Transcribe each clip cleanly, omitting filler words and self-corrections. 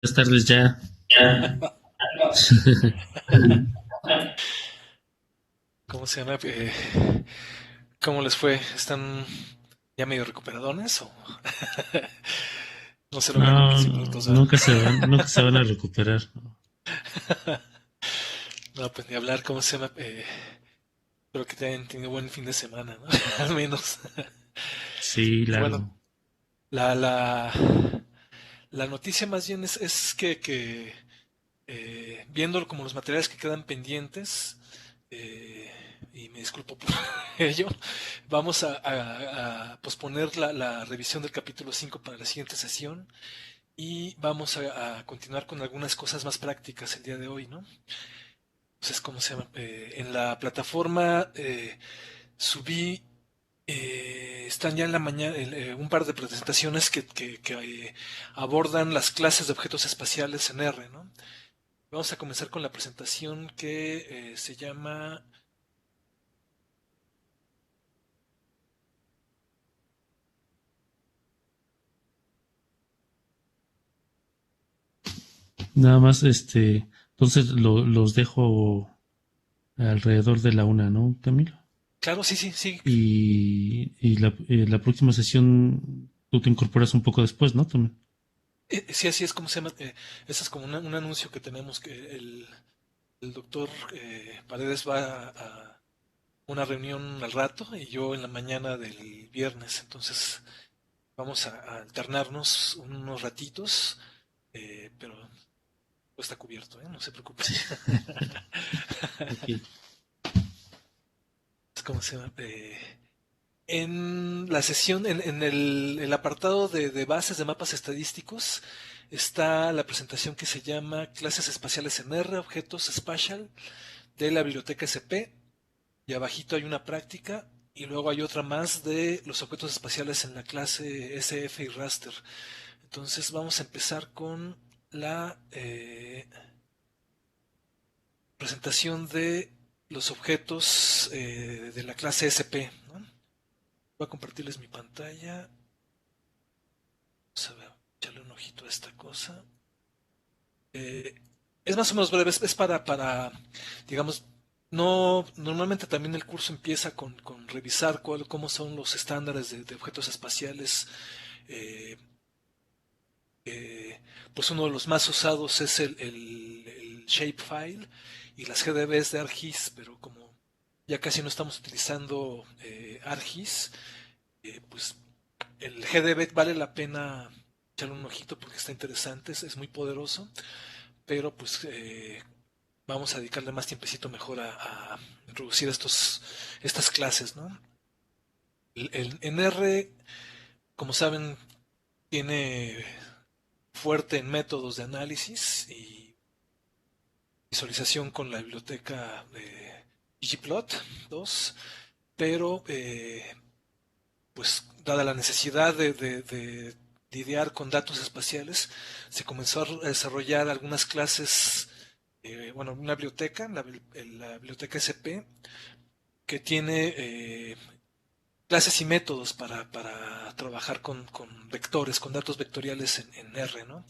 Buenas tardes ya. ¿Cómo se llama? ¿Cómo les fue? ¿Están ya medio recuperadones o no se logran No, compartir no, minutos, ¿verdad? nunca se van a recuperar. No, pues ni hablar, ¿cómo se llama? Espero que te hayan tenido buen fin de semana, ¿no? Al menos. Sí, Y bueno, largo. la, la, la noticia más bien es que viendo como los materiales que quedan pendientes, eh, y me disculpo por ello, vamos a posponer la revisión del capítulo 5 para la siguiente sesión y vamos a continuar con algunas cosas más prácticas el día de hoy, ¿no? Entonces, ¿cómo se llama? En la plataforma subí, están ya en la mañana un par de presentaciones que abordan las clases de objetos espaciales en R, ¿no? Vamos a comenzar con la presentación que se llama... Nada más, entonces los dejo alrededor de la una, ¿no, Camilo? Claro, sí, sí, sí. Y la próxima sesión tú te incorporas un poco después, ¿no? También. Sí, así es como se llama. Ese es como un anuncio que tenemos que el doctor Paredes va a una reunión al rato y yo en la mañana del viernes. Entonces vamos a alternarnos unos ratitos, pero todo está cubierto, ¿eh? No se preocupe. Ok. ¿Cómo se llama? En la sesión, en el apartado de bases de mapas estadísticos, está la presentación que se llama Clases espaciales en R, objetos spatial, de la biblioteca SP, y abajito hay una práctica, y luego hay otra más de los objetos espaciales en la clase SF y raster. Entonces vamos a empezar con la presentación de los objetos de la clase SP, ¿no? Voy a compartirles mi pantalla. Vamos a ver, echarle un ojito a esta cosa. Eh, es más o menos breve, es para, digamos, no, normalmente también el curso empieza con revisar cómo son los estándares de objetos espaciales. eh, pues uno de los más usados es el shapefile y las GDBs de ArcGIS, pero como ya casi no estamos utilizando ArcGIS, pues el GDB vale la pena echarle un ojito porque está interesante, es muy poderoso, pero pues vamos a dedicarle más tiempecito mejor a introducir estas clases, ¿no? En R, como saben, tiene fuerte en métodos de análisis y visualización con la biblioteca de ggplot 2, pero pues dada la necesidad de lidiar con datos espaciales, se comenzó a desarrollar algunas clases, bueno, una biblioteca, la biblioteca SP, que tiene clases y métodos para trabajar con vectores, con datos vectoriales en R, ¿no?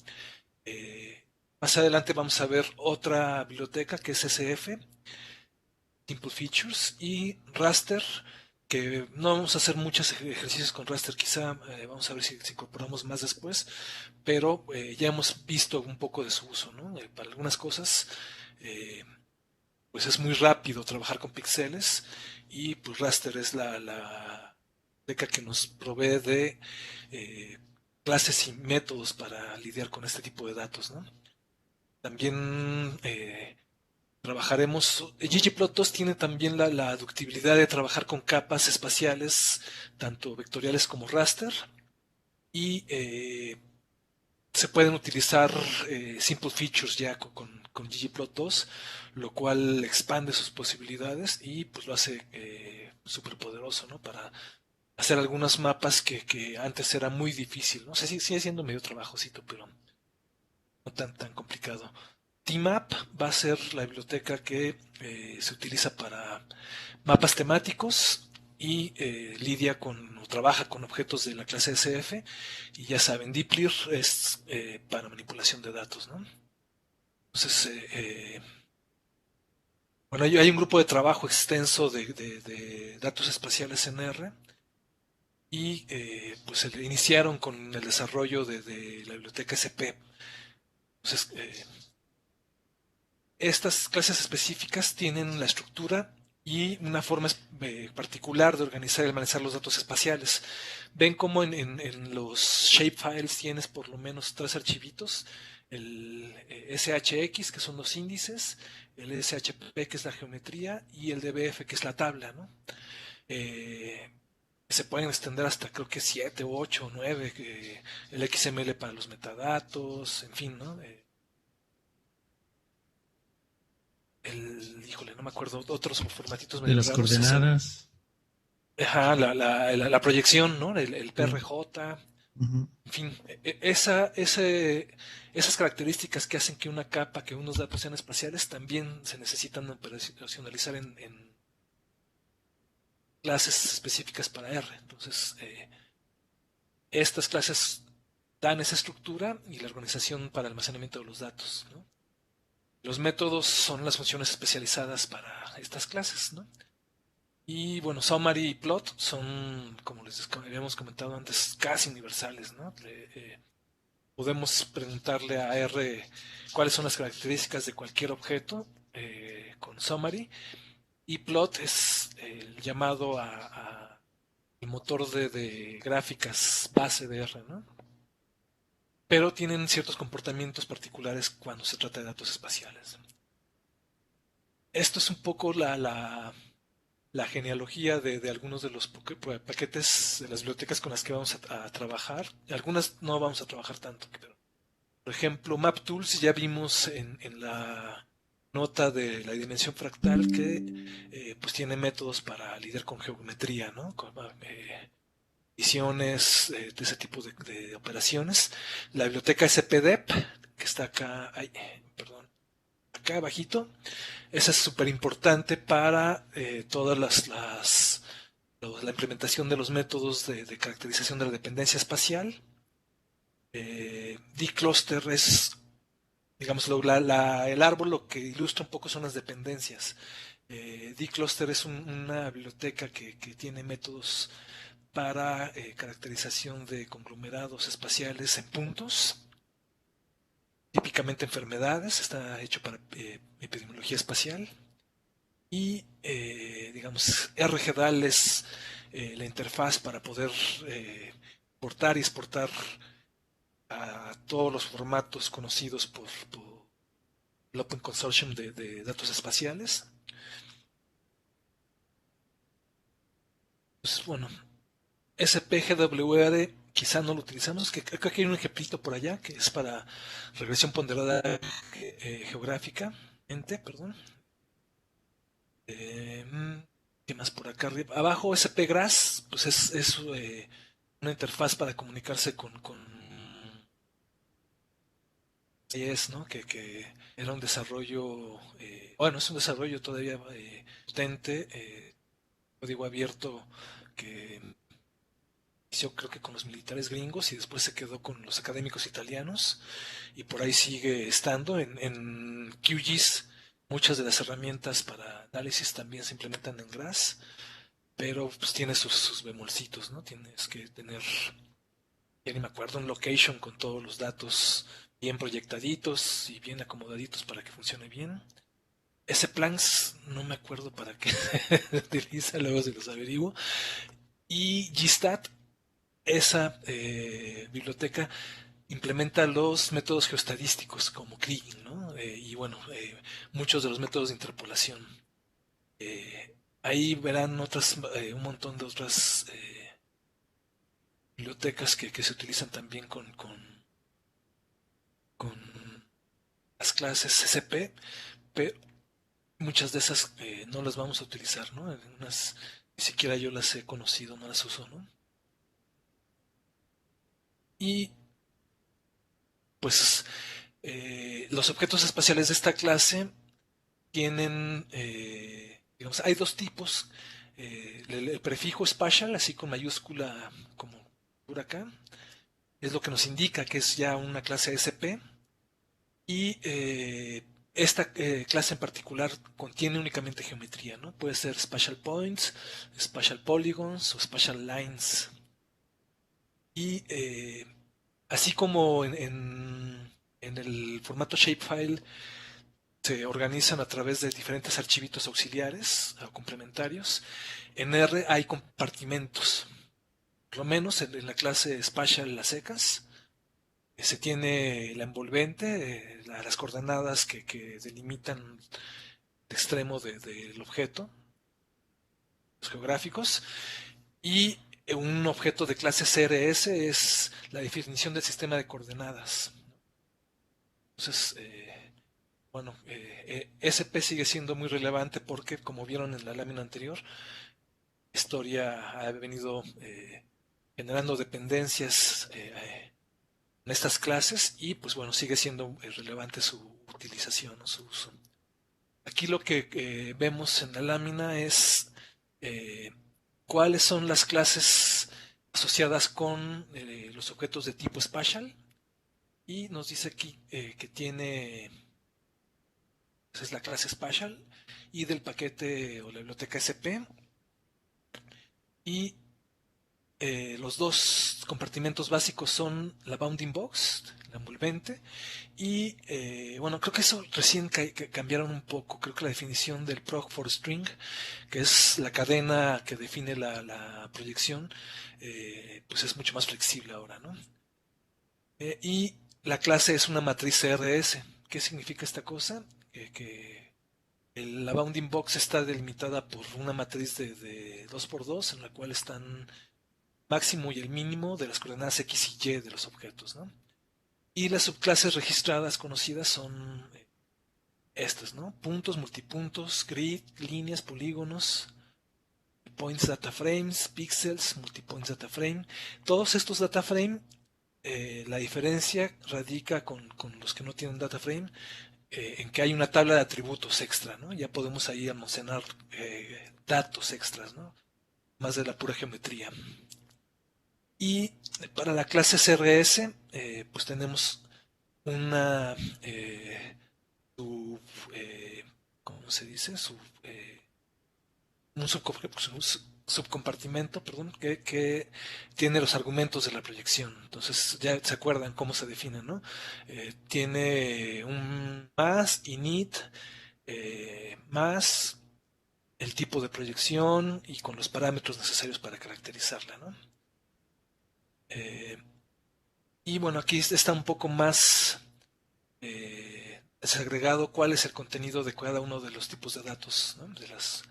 Eh, Más adelante vamos a ver otra biblioteca que es SF, Simple Features, y Raster, que no vamos a hacer muchos ejercicios con Raster, quizá vamos a ver si incorporamos más después, pero ya hemos visto un poco de su uso, ¿no? Para algunas cosas, eh, pues es muy rápido trabajar con píxeles y pues Raster es la beca que nos provee de eh, clases y métodos para lidiar con este tipo de datos, ¿no? También trabajaremos. ggplot2 tiene también la ductibilidad de trabajar con capas espaciales, tanto vectoriales como raster, y se pueden utilizar simple features ya con ggplot2, lo cual expande sus posibilidades y pues lo hace súper poderoso, ¿no? Para hacer algunos mapas que antes era muy difícil, ¿no? O sea, sigue siendo medio trabajosito, pero no tan complicado. TMAP va a ser la biblioteca que se utiliza para mapas temáticos y lidia con o trabaja con objetos de la clase SF, y ya saben, Dplyr es para manipulación de datos, ¿no? Entonces, bueno, hay un grupo de trabajo extenso de datos espaciales en R, y pues iniciaron con el desarrollo de la biblioteca SP. Entonces, estas clases específicas tienen la estructura y una forma particular de organizar y analizar los datos espaciales. Ven cómo en los shapefiles tienes por lo menos tres archivitos: el SHX, que son los índices, el SHP, que es la geometría, y el DBF, que es la tabla, ¿no? Eh, Se pueden extender hasta creo que 7 o 8 o 9, el XML para los metadatos, en fin, ¿no? Híjole, no me acuerdo, otros formatitos De medio las raros, coordenadas. ajá, la proyección, ¿no? El Sí. PRJ, Ujú. en fin, esas características que hacen que una capa, que unos datos sean espaciales, también se necesitan operacionalizar en clases específicas para R. Entonces, estas clases dan esa estructura y la organización para almacenamiento de los datos, ¿no? Los métodos son las funciones especializadas para estas clases, ¿no? Y bueno, Summary y Plot son, como les habíamos comentado antes, casi universales, ¿no? Podemos preguntarle a R cuáles son las características de cualquier objeto con Summary, y Plot es el llamado a el motor de gráficas base de R, ¿no? Pero tienen ciertos comportamientos particulares cuando se trata de datos espaciales. Esto es un poco la genealogía de algunos de los paquetes de las bibliotecas con las que vamos a trabajar. Algunas no vamos a trabajar tanto, pero por ejemplo, MapTools ya vimos en la nota de la dimensión fractal que pues tiene métodos para lidiar con geometría, ¿no? Con visiones de ese tipo de operaciones. La biblioteca SPDEP, que está acá, ay, perdón, acá abajito, esa es súper importante para todas la implementación de los métodos de caracterización de la dependencia espacial. D-Cluster es, digamos, el árbol lo que ilustra un poco son las dependencias. D-Cluster es una biblioteca que tiene métodos para caracterización de conglomerados espaciales en puntos, típicamente enfermedades, está hecho para epidemiología espacial. Y digamos, RGDAL es la interfaz para poder portar y exportar a todos los formatos conocidos por el Open Consortium de datos espaciales. Pues bueno, SPGWR quizá no lo utilizamos, que creo que hay un ejemplito por allá que es para regresión ponderada geográfica, perdón. ¿Qué más por acá arriba? Abajo SPGRAS, pues es una interfaz para comunicarse con es, ¿no? Que era un desarrollo, bueno, es un desarrollo todavía potente, código abierto, que inició creo que con los militares gringos y después se quedó con los académicos italianos, y por ahí sigue estando. En QGIS muchas de las herramientas para análisis también se implementan en GRAS, pero pues tiene sus bemolcitos, ¿no? Tienes que tener, ya ni me acuerdo, un location con todos los datos bien proyectaditos y bien acomodaditos para que funcione bien. Ese plans no me acuerdo para qué utiliza, luego se los averiguo. Y GStat, esa biblioteca implementa los métodos geostadísticos como Kriging, ¿no? Y bueno, muchos de los métodos de interpolación. Ahí verán un montón de otras bibliotecas que se utilizan también con las clases CCP, pero muchas de esas no las vamos a utilizar, ¿no? Unas ni siquiera yo las he conocido, no las uso, ¿no? Y pues los objetos espaciales de esta clase tienen, digamos, hay dos tipos. el prefijo spatial, así con mayúscula como por acá, es lo que nos indica que es ya una clase SP. Y esta clase en particular contiene únicamente geometría, ¿no? Puede ser spatial points, spatial polygons o spatial lines. Y así como en el formato shapefile se organizan a través de diferentes archivitos auxiliares o complementarios, en R hay compartimentos. Por lo menos en la clase spatial las secas se tiene la envolvente, las coordenadas que delimitan el extremo del objeto, los geográficos, y un objeto de clase CRS es la definición del sistema de coordenadas. Entonces, bueno, SP sigue siendo muy relevante porque, como vieron en la lámina anterior, la historia ha venido generando dependencias en estas clases y, pues bueno, sigue siendo relevante su utilización, ¿no? Su uso. Aquí lo que vemos en la lámina es eh, cuáles son las clases asociadas con los objetos de tipo spatial y nos dice aquí que tiene, esa es la clase spatial y del paquete o la biblioteca SP y los dos compartimentos básicos son la bounding box, la envolvente, y bueno, creo que eso recién cambiaron un poco. Creo que la definición del prog for string, que es la cadena que define la proyección, pues es mucho más flexible ahora, ¿no? Y la clase es una matriz CRS. ¿Qué significa esta cosa? Que la bounding box está delimitada por una matriz de 2x2 en la cual están máximo y el mínimo de las coordenadas X y Y de los objetos, ¿no? Y las subclases registradas conocidas son estas, ¿no? Puntos, multipuntos, grid, líneas, polígonos, points data frames, pixels, multipoints data frame. Todos estos data frame, la diferencia radica con los que no tienen data frame en que hay una tabla de atributos extra, ¿no? Ya podemos ahí almacenar datos extras, ¿no? Más de la pura geometría. Y para la clase CRS, pues tenemos una sub, ¿cómo se dice? Un subcompartimento, perdón, que tiene los argumentos de la proyección. Entonces ya se acuerdan cómo se define, ¿no? Tiene un más init más el tipo de proyección y con los parámetros necesarios para caracterizarla, ¿no? Eh, y bueno, aquí está un poco más desagregado cuál es el contenido de cada uno de los tipos de datos, ¿no? De los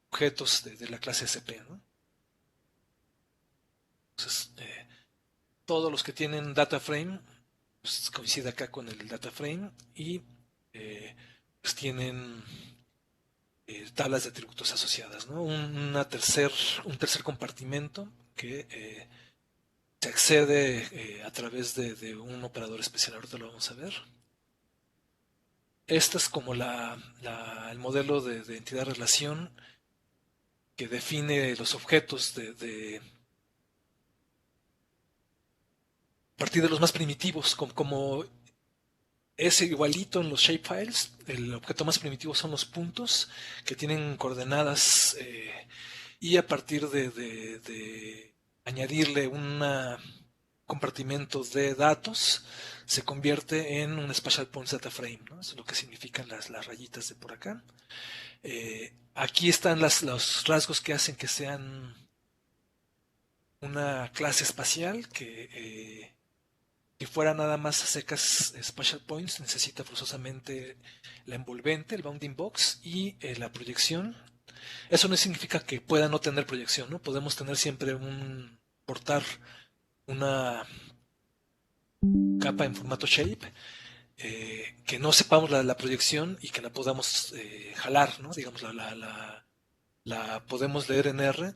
objetos de la clase SP, ¿no? Entonces, todos los que tienen data frame, pues coincide acá con el data frame y pues tienen tablas de atributos asociadas, ¿no? Un tercer compartimento que se accede a través de un operador especial. Ahorita lo vamos a ver. Esta es como el modelo de entidad-relación que define los objetos a partir de los más primitivos, como es igualito en los shapefiles. El objeto más primitivo son los puntos que tienen coordenadas y a partir de añadirle un compartimento de datos se convierte en un Spatial Points Data Frame, ¿no? Eso es lo que significan las rayitas de por acá. Aquí están los rasgos que hacen que sean una clase espacial que si fuera nada más a secas spatial points, necesita forzosamente la envolvente, el bounding box y la proyección. Eso no significa que pueda no tener proyección, ¿no? Podemos tener siempre portar una capa en formato shape, que no sepamos la proyección y que la podamos jalar, ¿no? Digamos, la podemos leer en R,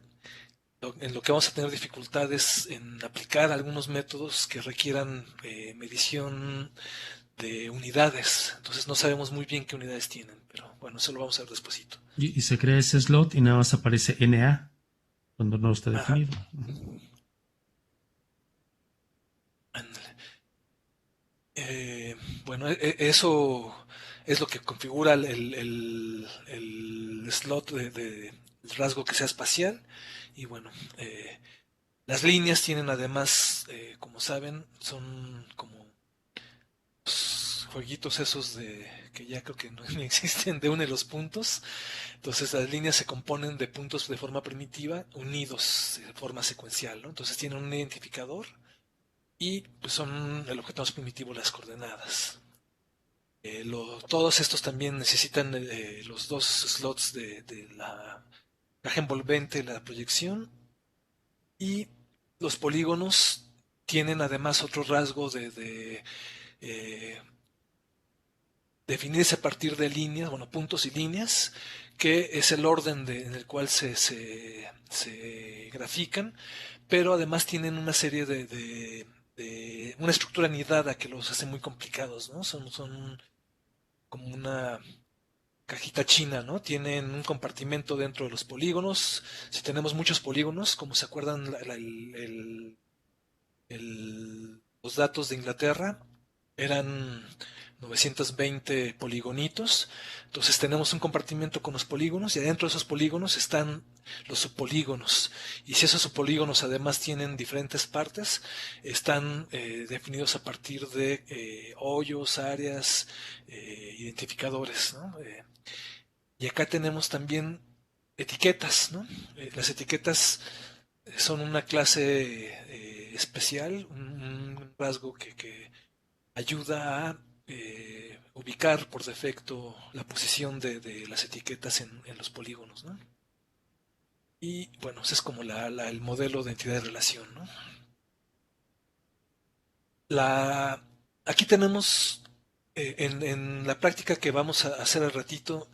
en lo que vamos a tener dificultades en aplicar algunos métodos que requieran medición de unidades. Entonces no sabemos muy bien qué unidades tienen, pero bueno, eso lo vamos a ver despuesito. Y se crea ese slot y nada más aparece NA cuando no está Ajá. definido. Ujú. Ándale. Bueno, eso es lo que configura el slot el rasgo que sea espacial. Y bueno, las líneas tienen además, como saben, son como jueguitos esos de que ya creo que no ni existen de une los puntos. Entonces las líneas se componen de puntos de forma primitiva unidos de forma secuencial, ¿no? Entonces tienen un identificador y pues, son el objeto más primitivo las coordenadas. Todos estos también necesitan los dos slots de la caja envolvente, la proyección, y los polígonos tienen además otro rasgo de eh, definirse a partir de líneas, bueno, puntos y líneas, que es el orden en el cual se grafican, pero además tienen una serie de una estructura anidada que los hace muy complicados, ¿no? Son como una cajita china, ¿no? Tienen un compartimento dentro de los polígonos. Si tenemos muchos polígonos, como se acuerdan los datos de Inglaterra, eran 920 poligonitos. Entonces tenemos un compartimento con los polígonos y adentro de esos polígonos están los subpolígonos. Y si esos subpolígonos además tienen diferentes partes, están definidos a partir de hoyos, áreas, identificadores, ¿no? Y acá tenemos también etiquetas, ¿no? Las etiquetas son una clase especial, un rasgo que ayuda a ubicar por defecto la posición de las etiquetas en los polígonos, ¿no? Y bueno, ese es como el modelo de entidad de relación, ¿no? La, aquí tenemos, en la práctica que vamos a hacer al ratito,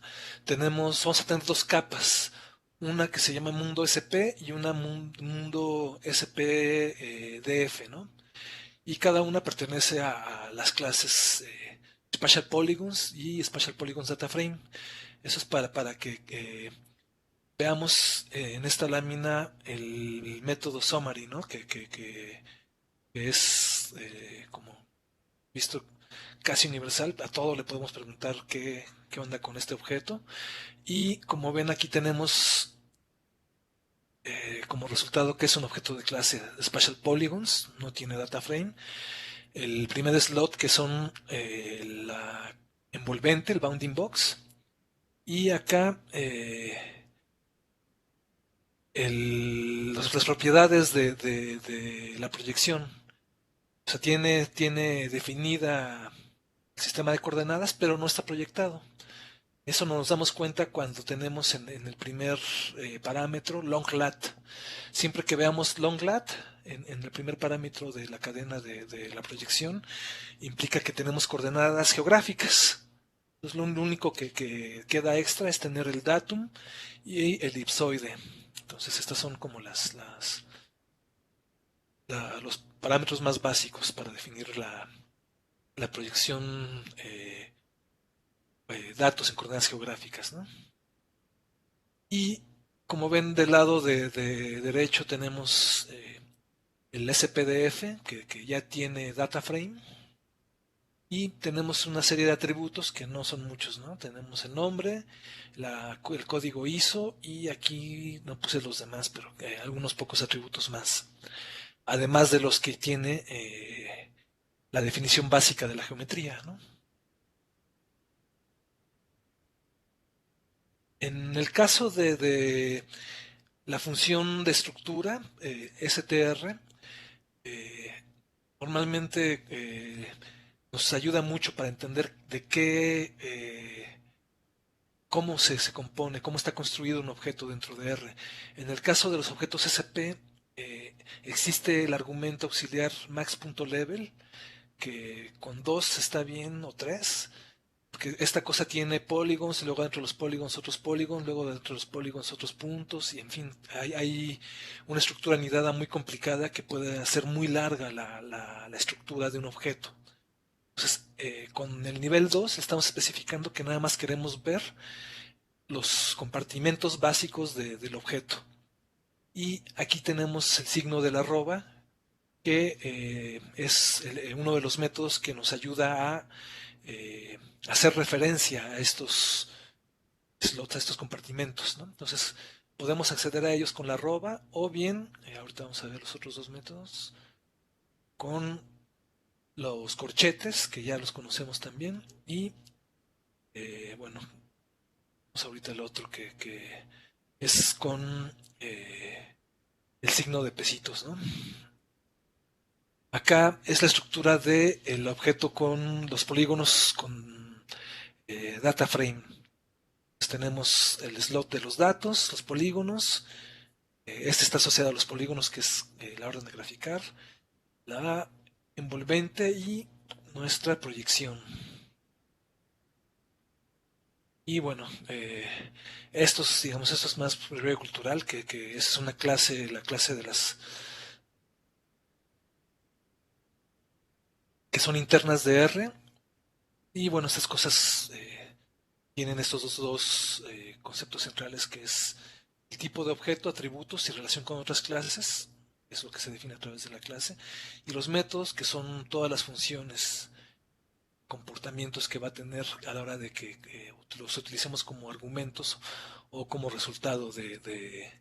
vamos a tener dos capas. Una que se llama Mundo SP y una Mundo SP DF, ¿no? Y cada una pertenece a las clases Spatial Polygons y Spatial Polygons Data Frame. Eso es para que veamos en esta lámina el método Summary, ¿no? Que es como visto casi universal. A todo le podemos preguntar qué onda con este objeto. Y como ven aquí tenemos como resultado que es un objeto de clase Spatial Polygons, no tiene data frame. El primer slot que son la envolvente, el bounding box. Y acá las propiedades de la proyección. O sea, tiene definida el sistema de coordenadas, pero no está proyectado. Eso nos damos cuenta cuando tenemos en el primer parámetro long lat. Siempre que veamos long lat en el primer parámetro de la cadena de la proyección, implica que tenemos coordenadas geográficas. Entonces, lo único que queda extra es tener el datum y el elipsoide. Entonces, estas son como los parámetros más básicos para definir la proyección datos en coordenadas geográficas, ¿no? Y como ven del lado de derecho tenemos el SPDF que ya tiene data frame y tenemos una serie de atributos que no son muchos, ¿no? Tenemos el nombre, el código ISO y aquí no puse los demás, pero algunos pocos atributos más. Además de los que tiene la definición básica de la geometría, ¿no? En el caso de la función de estructura, str, eh, normalmente nos ayuda mucho para entender de cómo se compone, cómo está construido un objeto dentro de R. En el caso de los objetos SP, existe el argumento auxiliar max.level, que con 2 está bien o 3, porque esta cosa tiene polígonos y luego dentro de los polígonos otros polígonos, luego dentro de los polígonos otros puntos y en fin, hay una estructura anidada muy complicada que puede hacer muy larga la estructura de un objeto. Entonces, con el nivel 2 estamos especificando que nada más queremos ver los compartimentos básicos del objeto. Y aquí tenemos el signo del arroba, que es uno de los métodos que nos ayuda a hacer referencia a estos slots, a estos compartimentos, ¿no? Entonces, podemos acceder a ellos con la arroba o bien, ahorita vamos a ver los otros dos métodos, con los corchetes, que ya los conocemos también, y bueno, vamos ahorita el otro que es con el signo de pesitos, ¿no? Acá es la estructura del objeto con los polígonos con data frame. Entonces tenemos el slot de los datos, los polígonos. Este está asociado a los polígonos, que es la orden de graficar, la envolvente y nuestra proyección. Y bueno, esto es más breve cultural, que es una clase, la clase de las que son internas de R. Y bueno, estas cosas tienen estos dos conceptos centrales, que es el tipo de objeto, atributos y relación con otras clases, es lo que se define a través de la clase, y los métodos, que son todas las funciones, comportamientos que va a tener a la hora de que los utilicemos como argumentos o como resultado de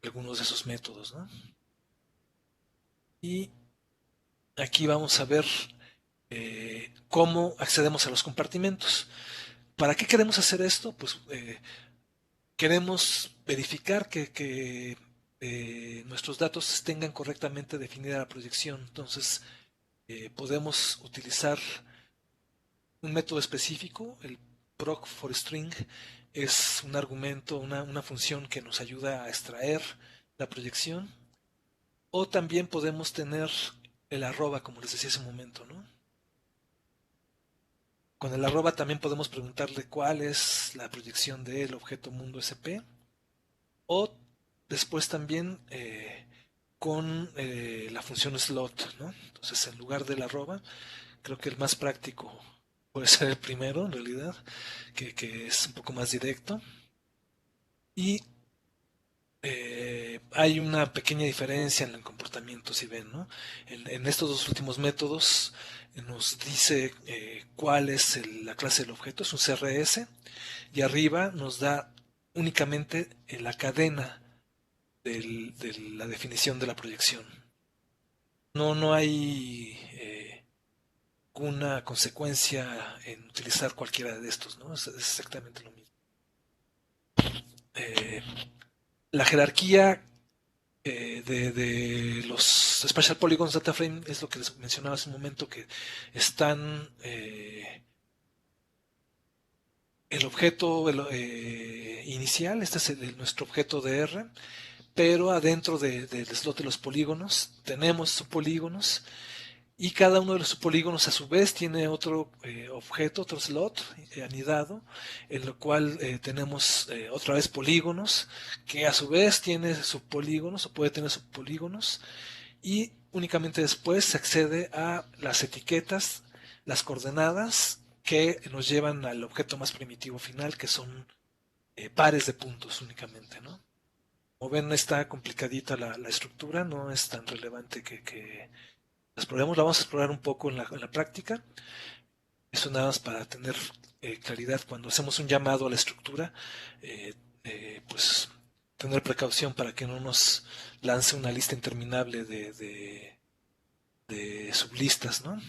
algunos de esos métodos, ¿no? Y aquí vamos a ver cómo accedemos a los compartimentos. ¿Para qué queremos hacer esto? Pues queremos verificar que nuestros datos tengan correctamente definida la proyección. Entonces, podemos utilizar un método específico, el proc for string, es un argumento, una función que nos ayuda a extraer la proyección. O también podemos tener el arroba, como les decía hace un momento, ¿no? Con el arroba también podemos preguntarle cuál es la proyección del objeto mundo SP. O después también con la función slot, ¿no? Entonces, en lugar del arroba, creo que el más práctico puede ser el primero, en realidad, que es un poco más directo. Y hay una pequeña diferencia en el comportamiento, si ven, ¿no? En estos dos últimos métodos nos dice cuál es la clase del objeto, es un CRS, y arriba nos da únicamente la cadena de la definición de la proyección. No hay una consecuencia en utilizar cualquiera de estos, ¿no? Es exactamente lo mismo. Eh, la jerarquía de los Spatial Polygons Data Frame es lo que les mencionaba hace un momento, que están el objeto inicial, este es nuestro objeto de R, pero adentro del slot de los polígonos tenemos subpolígonos, y cada uno de los subpolígonos a su vez tiene otro objeto, otro slot anidado, en lo cual tenemos otra vez polígonos, que a su vez tiene subpolígonos o puede tener subpolígonos, y únicamente después se accede a las etiquetas, las coordenadas que nos llevan al objeto más primitivo final, que son pares de puntos únicamente, ¿no? Como ven, está complicadita la estructura, no es tan relevante que la exploremos, la vamos a explorar un poco en la práctica. Eso nada más para tener claridad cuando hacemos un llamado a la estructura, pues tener precaución para que no nos lance una lista interminable de sublistas, ¿no?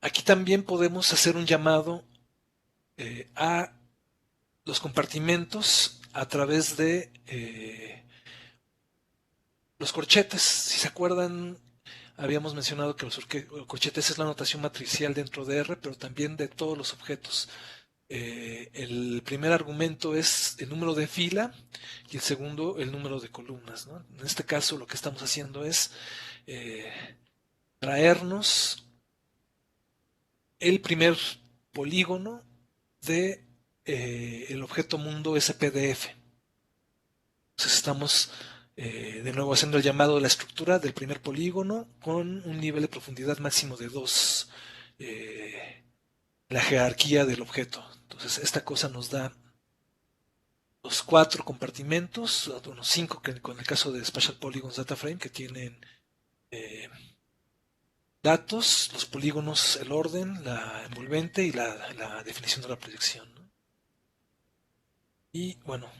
Aquí también podemos hacer un llamado a los compartimentos a través de los corchetes. Si se acuerdan, habíamos mencionado que los corchetes es la notación matricial dentro de R, pero también de todos los objetos. El primer argumento es el número de fila y el segundo el número de columnas, ¿no? En este caso lo que estamos haciendo es traernos el primer polígono de el objeto mundo SPDF. Entonces estamos de nuevo haciendo el llamado de la estructura del primer polígono con un nivel de profundidad máximo de 2, la jerarquía del objeto. Entonces, esta cosa nos da los 4 compartimentos, unos 5 que con el caso de Spatial Polygons Data Frame, que tienen datos, los polígonos, el orden, la envolvente y la definición de la proyección, ¿no? Y bueno,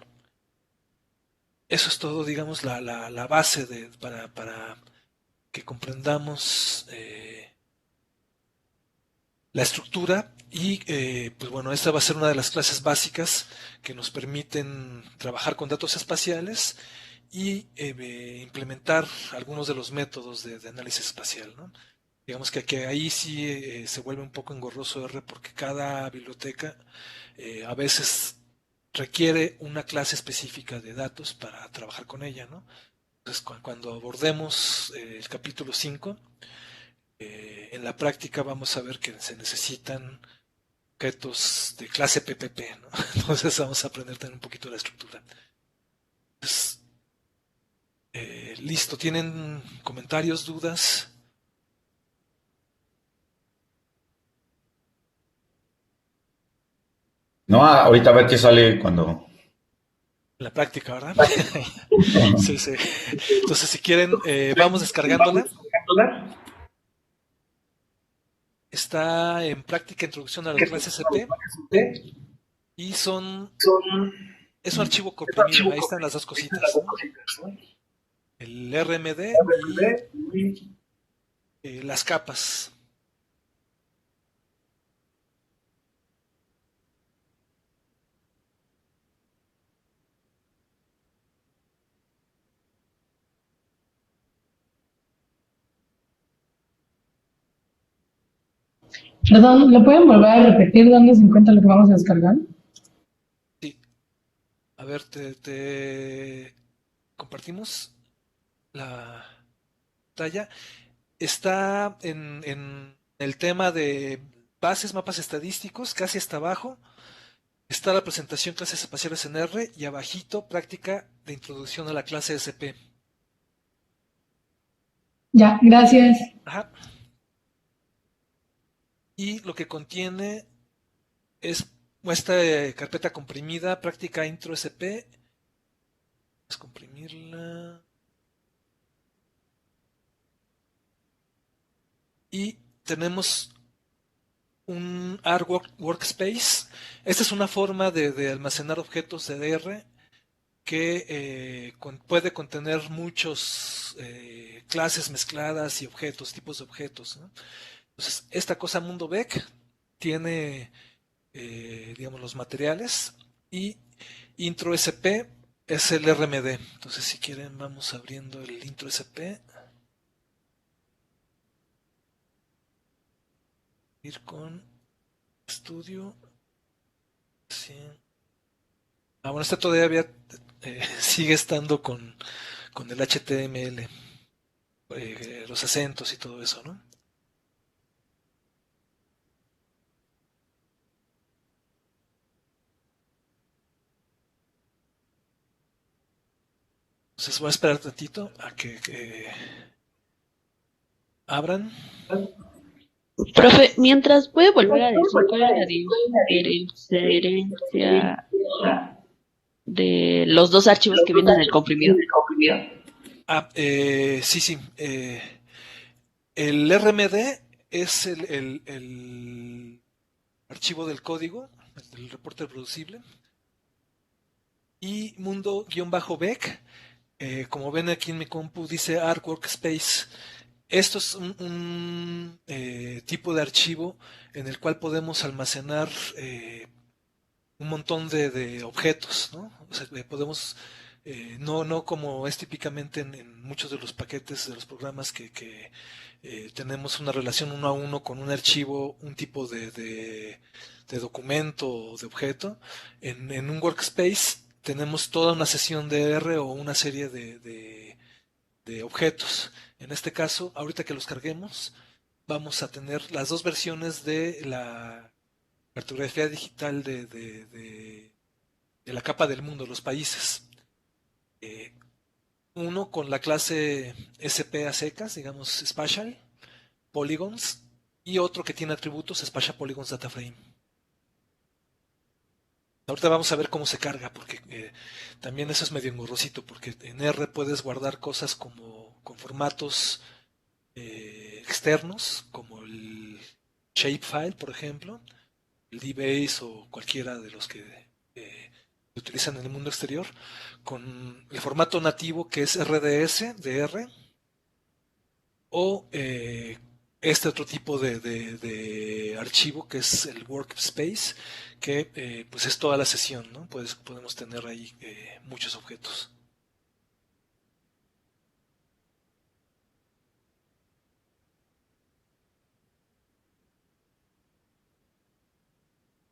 eso es todo, digamos, la base para que comprendamos la estructura y pues bueno, esta va a ser una de las clases básicas que nos permiten trabajar con datos espaciales y implementar algunos de los métodos de análisis espacial, ¿no? Digamos que ahí sí se vuelve un poco engorroso R porque cada biblioteca a veces requiere una clase específica de datos para trabajar con ella, ¿no? Entonces, cuando abordemos el capítulo 5, en la práctica vamos a ver que se necesitan objetos de clase PPP, ¿no? Entonces vamos a aprender también un poquito la estructura. Entonces, listo, ¿tienen comentarios, dudas? No, ahorita a ver qué sale cuando... En la práctica, ¿verdad? Sí, sí. Entonces, si quieren, vamos descargándola. Está en práctica introducción a la clase SP y es un archivo comprimido. Ahí están las dos cositas, ¿no? El RMD y las capas. Perdón, ¿le pueden volver a repetir dónde se encuentra lo que vamos a descargar? Sí. A ver, te compartimos la pantalla. Está en el tema de bases, mapas estadísticos, casi hasta abajo. Está la presentación clases espaciales en R y abajito práctica de introducción a la clase SP. Ya, gracias. Ajá. Y lo que contiene es esta carpeta comprimida, práctica intro SP. Vamos a comprimirla. Y tenemos un workspace. Esta es una forma de almacenar objetos de DR que puede contener muchos clases mezcladas y objetos, tipos de objetos, ¿no? Entonces, esta cosa Mundo Beck tiene, digamos, los materiales y intro SP es el RMD. Entonces, si quieren, vamos abriendo el intro SP. Ir con estudio. Sí. Bueno, este todavía sigue estando con el HTML, los acentos y todo eso, ¿no? Entonces voy a esperar tantito a que abran. Profe, mientras puede volver a decir cuál es la diferencia de los dos archivos que vienen en el comprimido. Sí, sí. El RMD es el archivo del código, el reporte reproducible. Y mundo-beck, como ven aquí en mi compu, dice Arc Workspace. Esto es un tipo de archivo en el cual podemos almacenar un montón de objetos, ¿no? O sea, podemos, no como es típicamente en muchos de los paquetes de los programas que tenemos una relación uno a uno con un archivo, un tipo de documento o de objeto. En un workspace tenemos toda una sesión de R o una serie de objetos. En este caso, ahorita que los carguemos, vamos a tener las dos versiones de la cartografía digital de la capa del mundo, los países. Uno con la clase SP a secas, digamos Spatial Polygons, y otro que tiene atributos Spatial Polygons Data Frame. Ahorita vamos a ver cómo se carga, porque también eso es medio engorrosito, porque en R puedes guardar cosas como con formatos externos, como el shapefile, por ejemplo, el DBase o cualquiera de los que se utilizan en el mundo exterior, con el formato nativo que es RDS de R, o este otro tipo de archivo que es el workspace, que pues es toda la sesión, ¿no? Podemos tener ahí muchos objetos.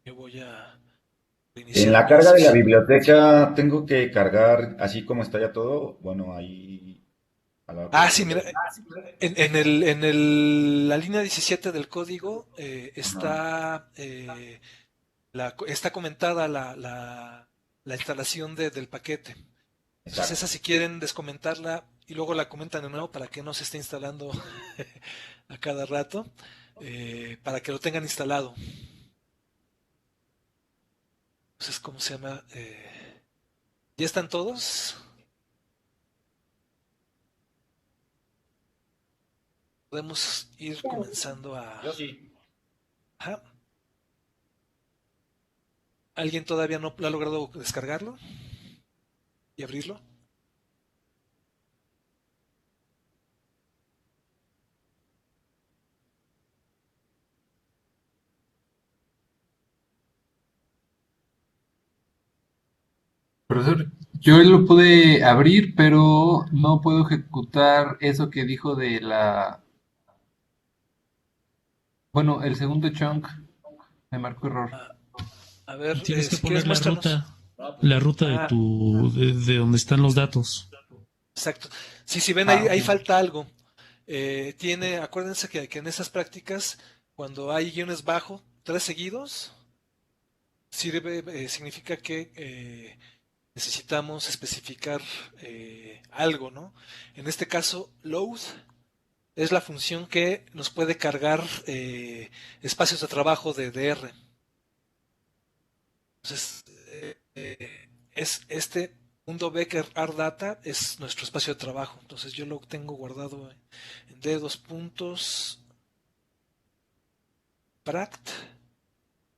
Yo voy a En reiniciar la mi carga de la sesión. biblioteca tengo que cargar así como está ya todo. Bueno, ahí a la hora que Ah, lo sí, prendo. mira, la línea 17 del código Ajá, está comentada la instalación del paquete. Entonces esa exacto. si quieren descomentarla y luego la comentan de nuevo para que no se esté instalando a cada rato, para que lo tengan instalado. Entonces, ¿cómo se llama? ¿Ya están todos? Podemos ir comenzando a... Yo sí. Ajá. ¿Alguien todavía no ha logrado descargarlo y abrirlo? Profesor, yo lo pude abrir, pero no puedo ejecutar eso que dijo de la... Bueno, el segundo chunk me marcó error. Ah, a ver, Tienes que si quieres poner muéstranos. la ruta Ah, de donde están los datos. exacto. Sí, si ven Ah, ahí, ok. ahí falta algo. Acuérdense que en esas prácticas, cuando hay guiones bajo, tres seguidos, significa que necesitamos especificar algo, ¿no? En este caso, load es la función que nos puede cargar espacios de trabajo de R. Entonces, es este mundo Becker RData es nuestro espacio de trabajo. Entonces yo lo tengo guardado en D dos puntos Pract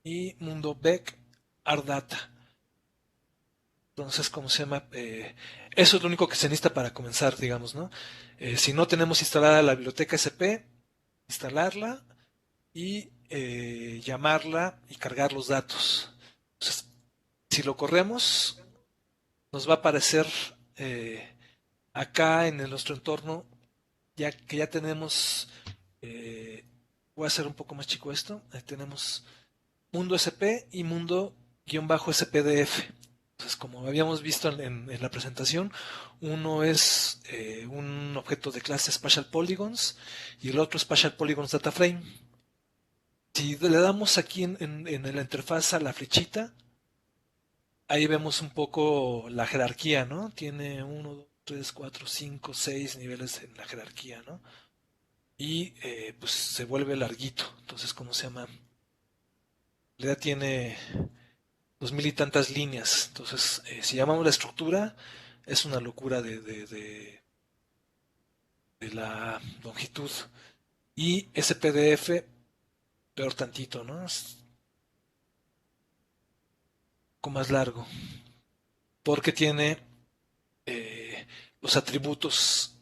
y mundo Beck RData. Entonces, ¿cómo se llama? Eso es lo único que se necesita para comenzar, digamos, ¿no? Si no tenemos instalada la biblioteca SP, instalarla y llamarla y cargar los datos. Entonces, si lo corremos, nos va a aparecer eh, acá en nuestro entorno, ya que ya tenemos, eh, voy a hacer un poco más chico esto, tenemos mundo SP y mundo-spdf. Entonces, como habíamos visto en la presentación, uno es un objeto de clase Spatial Polygons y el otro Spatial Polygons Data Frame. Si le damos aquí en la interfaz a la flechita, ahí vemos un poco la jerarquía, ¿no? Tiene uno, 2, 3, 4, 5, 6 niveles en la jerarquía, ¿no? Y pues se vuelve larguito. Entonces, ¿cómo se llama? Ya tiene 2000 y tantas líneas. Entonces, si llamamos la estructura, es una locura de la longitud. Y ese PDF, peor tantito, ¿no? Es un poco más largo. Porque tiene los atributos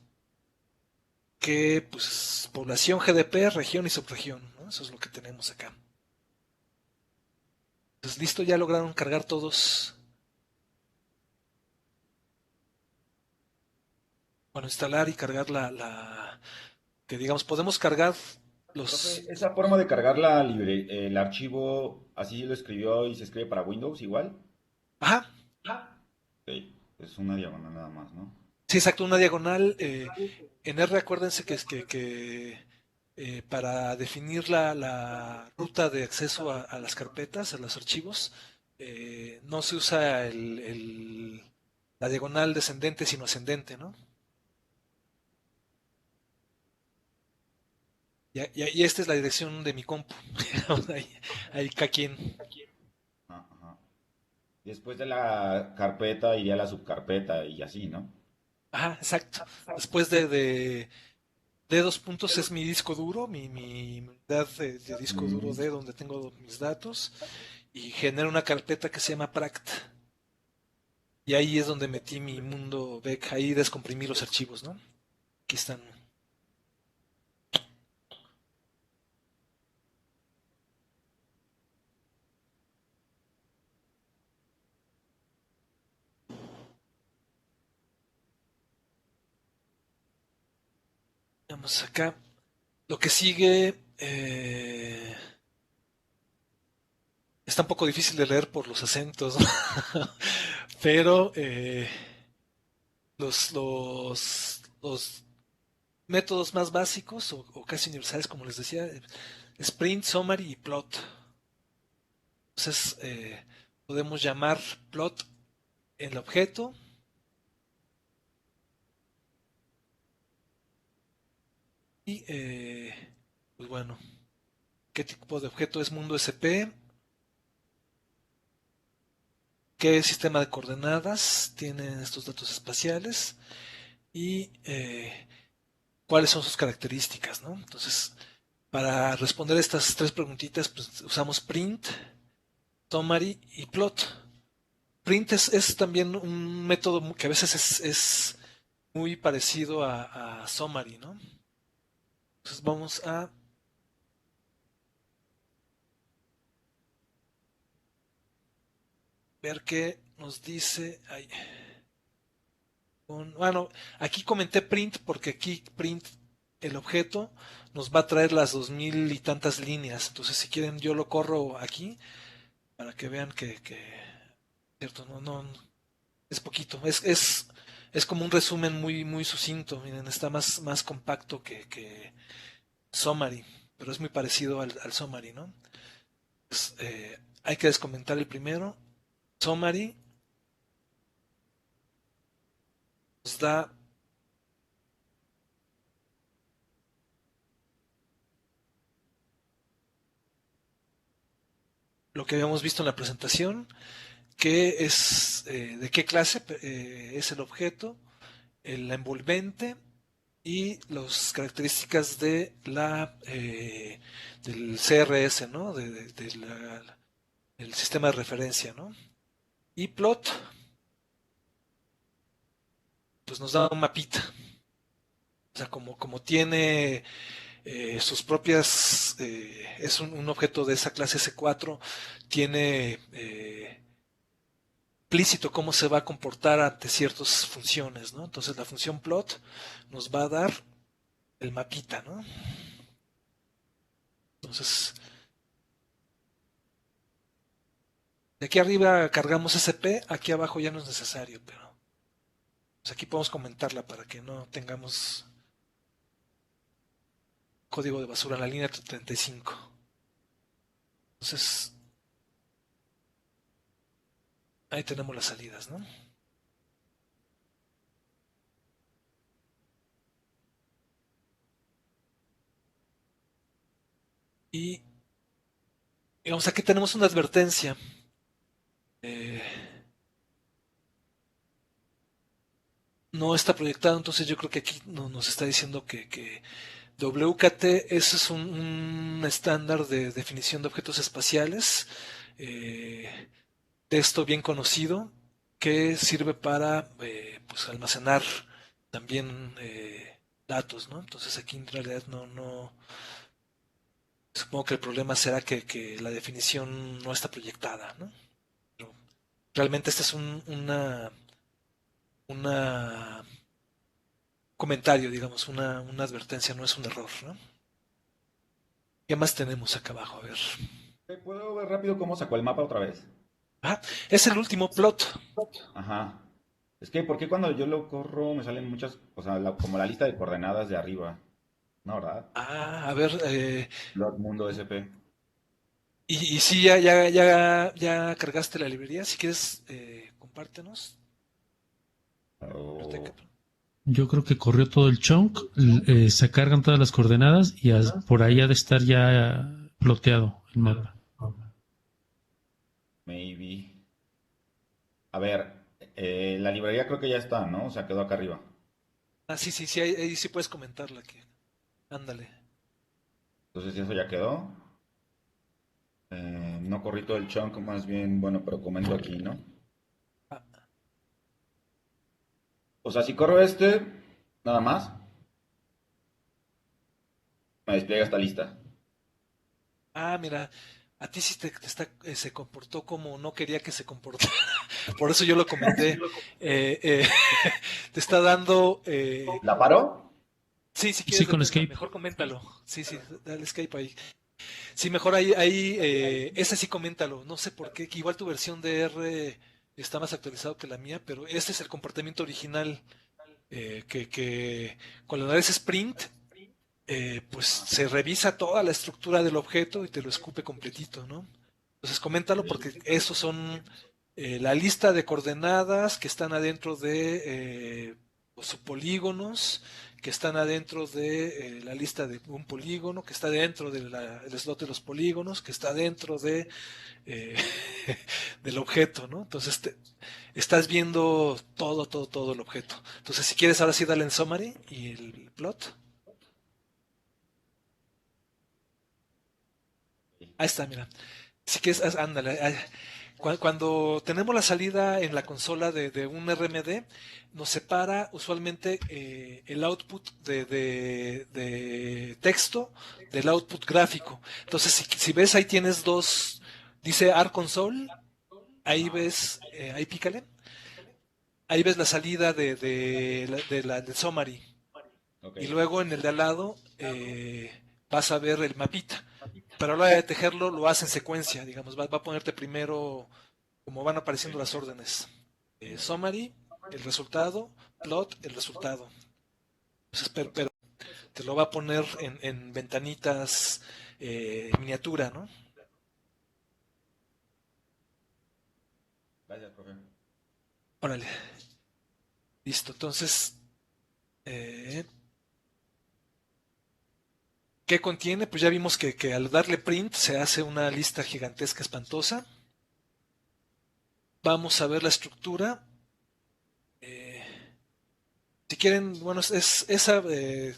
que, pues, población, GDP, región y subregión, ¿no? Eso es lo que tenemos acá. Entonces, listo, ya lograron cargar todos. Bueno, instalar y cargar que digamos, podemos cargar Profe, los... esa forma de cargar el archivo, así lo escribió y se escribe para Windows igual. Ajá, Ok, es una diagonal nada más, ¿no? sí, exacto, una diagonal. En R, acuérdense para definir la ruta de acceso a las carpetas, a los archivos, no se usa la diagonal descendente, sino ascendente, ¿no? Y esta es la dirección de mi compu. ahí, ahí cada quien. Ajá, ajá. Después de la carpeta iría a la subcarpeta y así, ¿no? Ajá, exacto. Después de dos puntos es mi disco duro, mi unidad de disco duro Mm, D donde tengo mis datos y genero una carpeta que se llama Pract. Y ahí es donde metí mi mundo Beck, ahí descomprimí los archivos, ¿no? Aquí están. Vamos acá. Lo que sigue está un poco difícil de leer por los acentos, ¿no? Pero los métodos más básicos o casi universales, como les decía, sprint, summary y plot. Entonces podemos llamar plot el objeto y pues bueno, qué tipo de objeto es mundo SP, qué sistema de coordenadas tienen estos datos espaciales y cuáles son sus características, ¿no? Entonces, para responder estas tres preguntitas, pues usamos print, summary y plot. Print es también un método que a veces es muy parecido a summary, ¿no? Entonces vamos a ver qué nos dice. Ay, bueno, aquí comenté print porque aquí print el objeto nos va a traer las 2000 y tantas líneas. Entonces, si quieren, yo lo corro aquí para que vean que cierto, no, es poquito. Es como un resumen muy sucinto. Miren, está más compacto que summary, pero es muy parecido al summary, ¿no? Pues, hay que descomentar el primero. Summary nos da lo que habíamos visto en la presentación, que es de qué clase es el objeto, el envolvente y las características del CRS, ¿no? El sistema de referencia, ¿no? Y plot, pues nos da un mapita. O sea, como tiene sus propias, es un objeto de esa clase S4, tiene implícito cómo se va a comportar ante ciertas funciones, ¿no? Entonces la función plot nos va a dar el mapita, ¿no? Entonces, de aquí arriba cargamos SP, aquí abajo ya no es necesario, pero pues aquí podemos comentarla para que no tengamos código de basura en la línea 35. Entonces, ahí tenemos las salidas, ¿no? Y digamos, aquí tenemos una advertencia. Eh, no está proyectado, entonces yo creo que aquí nos está diciendo que WKT es un estándar de definición de objetos espaciales, texto bien conocido, que sirve para pues almacenar también datos, ¿no? Entonces aquí en realidad no supongo que el problema será que la definición no está proyectada, ¿no? Pero realmente este es una comentario, digamos, una advertencia, no es un error, ¿no? ¿Qué más tenemos acá abajo? A ver. ¿Puedo ver rápido cómo sacó el mapa otra vez? Ah, es el último plot. Ajá. Es que, ¿por qué cuando yo lo corro me salen muchas, o sea, como la lista de coordenadas de arriba? No, ¿verdad? Ah, a ver, Lord Mundo SP. y sí, ya cargaste la librería. Si quieres, compártenos. Oh, Biblioteca. Yo creo que corrió todo el chunk, se cargan todas las coordenadas y por ahí ha de estar ya ploteado el mapa. maybe. A ver, la librería creo que ya está, ¿no? O sea, quedó acá arriba. Ah, sí, sí, sí, ahí sí puedes comentarla que. Ándale. Entonces eso ya quedó. No corrí todo el chunk, más bien, bueno, pero comento aquí, ¿no? Ah, O sea, si corro este, nada más, me despliega esta lista. mira, a ti sí se comportó como no quería que se comportara. Por eso yo lo comenté. Te está dando. ¿La paro? Sí, si Sí, quieres, con deténla. escape. Mejor coméntalo. Sí, sí, dale escape ahí. Sí, mejor ese sí coméntalo. No sé por qué, que igual tu versión de R está más actualizado que la mía, pero este es el comportamiento original que cuando le das sprint, pues se revisa toda la estructura del objeto y te lo escupe completito, ¿no? Entonces coméntalo porque esos son la lista de coordenadas que están adentro de los subpolígonos, que están adentro de la lista de un polígono, que está dentro del slot de los polígonos, que está dentro de eh, del objeto, ¿no? Entonces estás viendo todo el objeto. Entonces si quieres ahora sí dale en summary y el plot. Ahí está, mira. Si quieres, ándale. Cuando tenemos la salida en la consola de un RMD, nos separa usualmente el output de texto del output gráfico. Entonces, si ves ahí tienes dos, dice AR Console, ahí ves, ahí pícale, ahí ves la salida del summary. Ok. Y luego en el de al lado vas a ver el mapita. Pero a la hora de tejerlo lo hace en secuencia, digamos, va a ponerte primero como van apareciendo las órdenes. Summary, el resultado, plot, el resultado. Entonces, pero te lo va a poner en ventanitas miniatura, ¿no? Gracias, profe. Órale, listo. Entonces, eh, ¿qué contiene? Pues ya vimos que al darle print se hace una lista gigantesca, espantosa. Vamos a ver la estructura. Eh, Si quieren, bueno, esa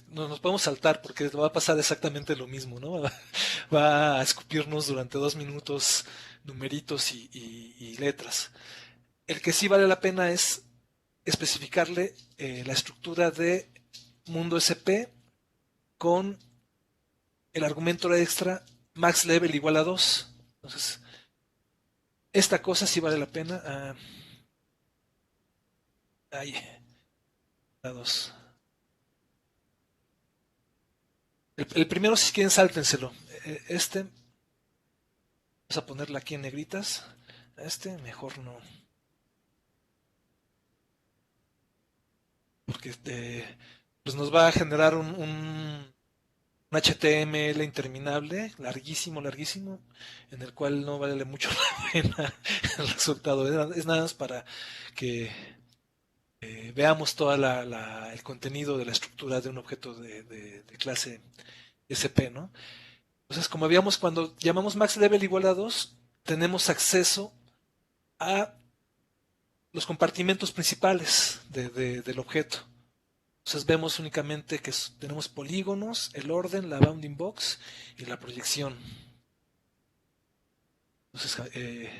nos podemos saltar porque va a pasar exactamente lo mismo, ¿no? Va a escupirnos durante 2 minutos numeritos y letras. El que sí vale la pena es especificarle la estructura de mundo SP con el argumento extra max level igual a 2. Entonces, esta cosa sí vale la pena. Ahí, a 2. El primero, si quieren, sáltenselo. Este, vamos a ponerla aquí en negritas. Este, mejor no. Porque pues nos va a generar un HTML interminable, larguísimo, larguísimo, en el cual no vale mucho la pena el resultado. Es nada más para que veamos todo el contenido de la estructura de un objeto de clase SP, ¿no? Entonces, como veíamos, cuando llamamos max level igual a 2, tenemos acceso a los compartimentos principales del objeto. Entonces vemos únicamente que tenemos polígonos, el orden, la bounding box y la proyección. Entonces,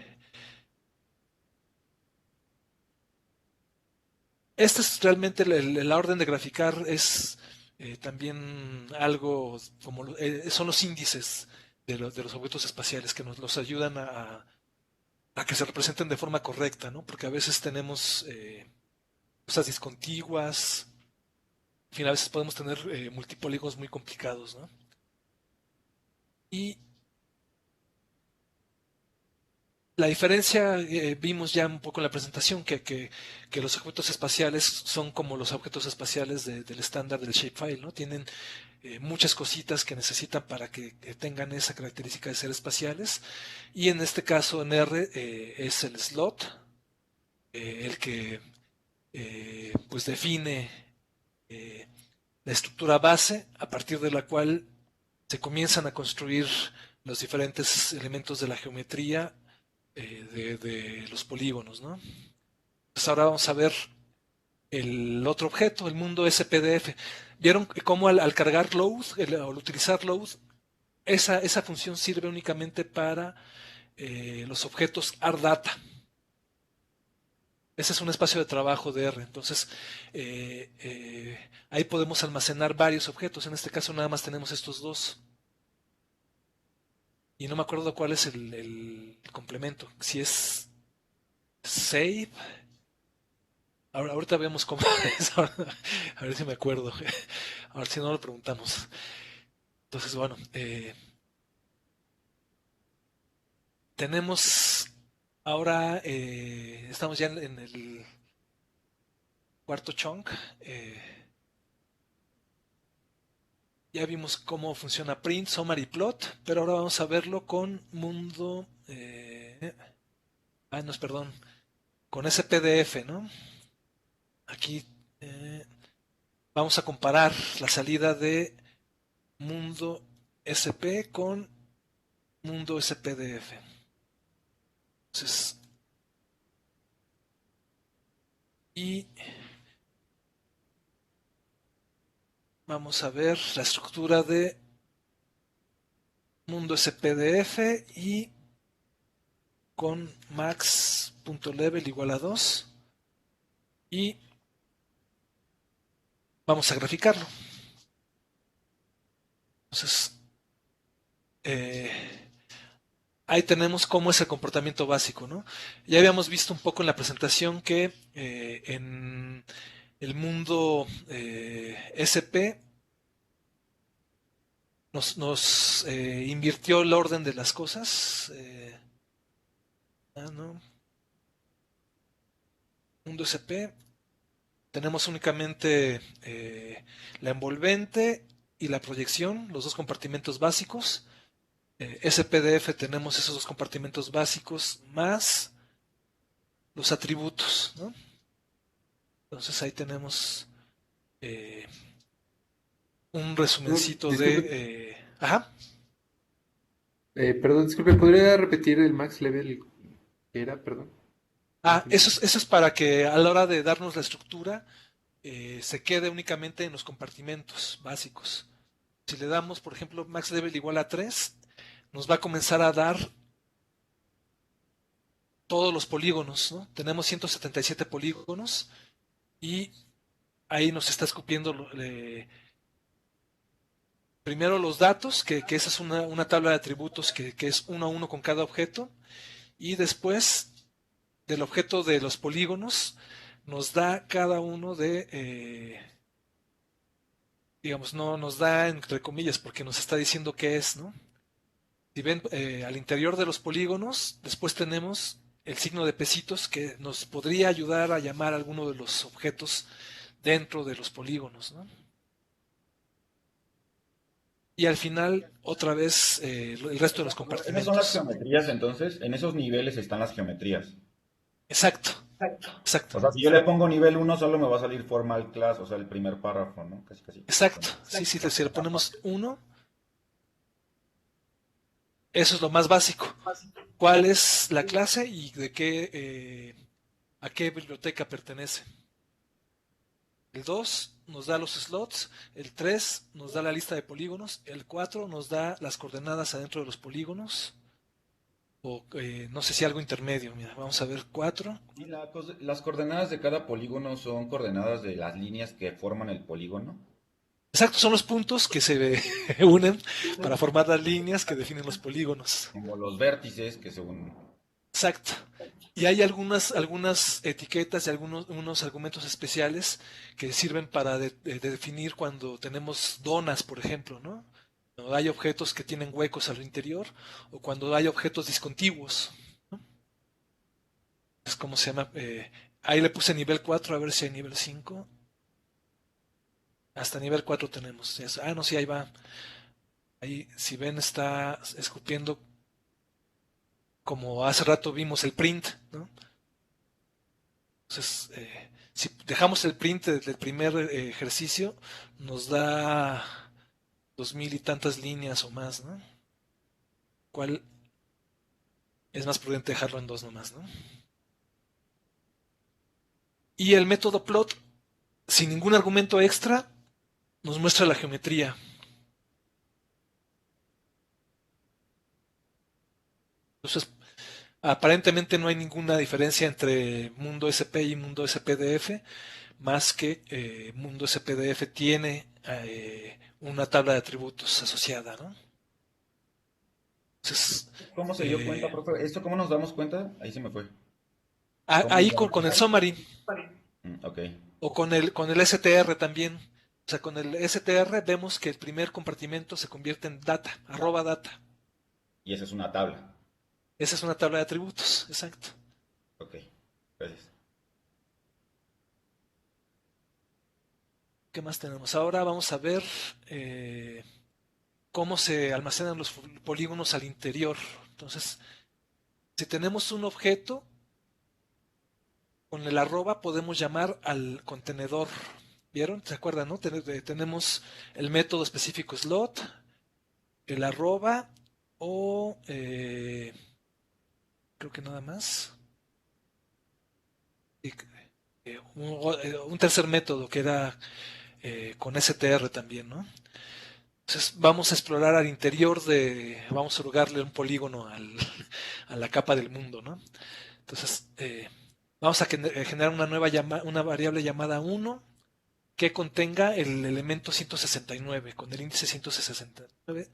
esta es realmente la orden de graficar, es también algo como son los índices de los objetos espaciales que nos los ayudan a que se representen de forma correcta, ¿no? Porque a veces tenemos cosas discontiguas, en fin, a veces podemos tener multipóligos muy complicados, ¿no? Y la diferencia vimos ya un poco en la presentación que los objetos espaciales son como los objetos espaciales del estándar del shapefile, ¿no? Tienen muchas cositas que necesitan para que tengan esa característica de ser espaciales. Y en este caso en R es el slot, el que pues define la estructura base a partir de la cual se comienzan a construir los diferentes elementos de la geometría de los polígonos, ¿no? Pues ahora vamos a ver el otro objeto, el mundo SPDF. ¿Vieron cómo al cargar load, al utilizar load, esa función sirve únicamente para los objetos ARData? Ese es un espacio de trabajo de R. Entonces, ahí podemos almacenar varios objetos. En este caso nada más tenemos estos dos. Y no me acuerdo cuál es el complemento. Si es save. Ahorita vemos cómo es. A ver si me acuerdo. A ver si no lo preguntamos. Entonces, bueno, tenemos ahora, estamos ya en el cuarto chunk. Ya vimos cómo funciona print, summary, plot, pero ahora vamos a verlo con mundo, no, perdón, con SPDF, ¿no? Aquí vamos a comparar la salida de mundo SP con mundo SPDF. Entonces, y vamos a ver la estructura de mundo SPDF y con max.level igual a 2 y vamos a graficarlo. Entonces, ahí tenemos cómo es el comportamiento básico, ¿no? Ya habíamos visto un poco en la presentación que en el mundo SP nos invirtió el orden de las cosas. No. Mundo SP. Tenemos únicamente la envolvente y la proyección, los dos compartimentos básicos. SPDF tenemos esos dos compartimentos básicos más los atributos, ¿no? Entonces ahí tenemos un resumencito Disculpe, de... ajá. perdón, disculpe, ¿podría repetir el max level que era? Perdón. Eso es para que a la hora de darnos la estructura se quede únicamente en los compartimentos básicos. Si le damos, por ejemplo, max level igual a 3, nos va a comenzar a dar todos los polígonos, ¿no? Tenemos 177 polígonos y ahí nos está escupiendo primero los datos, que esa es una tabla de atributos que es uno a uno con cada objeto, y después del objeto de los polígonos nos da cada uno de, digamos, no nos da entre comillas porque nos está diciendo qué es, ¿no? Si ven, al interior de los polígonos, después tenemos el signo de pesitos que nos podría ayudar a llamar a alguno de los objetos dentro de los polígonos, ¿no? Y al final, otra vez, el resto de los Esas son las compartimentos. geometrías, entonces, en esos niveles están las geometrías. Exacto, exacto, O sea, si yo le pongo nivel uno solo me va a salir formal class, o sea, el primer párrafo, ¿no? Casi, casi. exacto. Sí, sí, si le ponemos uno, eso es lo más básico. ¿Cuál es la clase y de qué, a qué biblioteca pertenece? El 2 nos da los slots, el 3 nos da la lista de polígonos, el 4 nos da las coordenadas adentro de los polígonos, o no sé si algo intermedio. Mira, vamos a ver 4. Y las coordenadas de cada polígono son coordenadas de las líneas que forman el polígono. Exacto, son los puntos que se unen para formar las líneas que definen los polígonos. Como los vértices que según... Exacto. Y hay algunas etiquetas y unos argumentos especiales que sirven para de definir cuando tenemos donas, por ejemplo, ¿no? Cuando hay objetos que tienen huecos al interior o cuando hay objetos discontiguos, ¿no? Es como se llama. Ahí le puse nivel 4 a ver si hay nivel 5. Hasta nivel 4 tenemos. No, sí, ahí va. Ahí, si ven, está escupiendo como hace rato vimos el print, ¿no? Entonces, si dejamos el print del primer ejercicio, nos da 2000 y tantas líneas o más, ¿no? ¿Cuál es más prudente dejarlo en 2 nomás, ¿no? Y el método plot, sin ningún argumento extra, nos muestra la geometría. Entonces, aparentemente no hay ninguna diferencia entre mundo SP y mundo SPDF, más que mundo SPDF tiene una tabla de atributos asociada, ¿no? Entonces, ¿Cómo se dio cuenta, profe? ¿Esto cómo nos damos cuenta? Ahí se me fue. ¿Cómo ahí nos con, damos con el cuenta? summary Ok. o con el STR también. O sea, con el STR vemos que el primer compartimento se convierte en data, arroba data. Y esa es una tabla. Esa es una tabla de atributos, exacto. Ok. Gracias. ¿Qué más tenemos? Ahora vamos a ver cómo se almacenan los polígonos al interior. Entonces, si tenemos un objeto, con el arroba podemos llamar al contenedor. ¿Vieron? ¿Se acuerdan, no? Tenemos el método específico slot, el arroba o creo que nada más. Y, un tercer método que era con str también, ¿no? Entonces vamos a explorar al interior vamos a hurgarle un polígono a la capa del mundo, ¿no? Entonces vamos a generar una variable llamada 1 que contenga el elemento 169 con el índice 169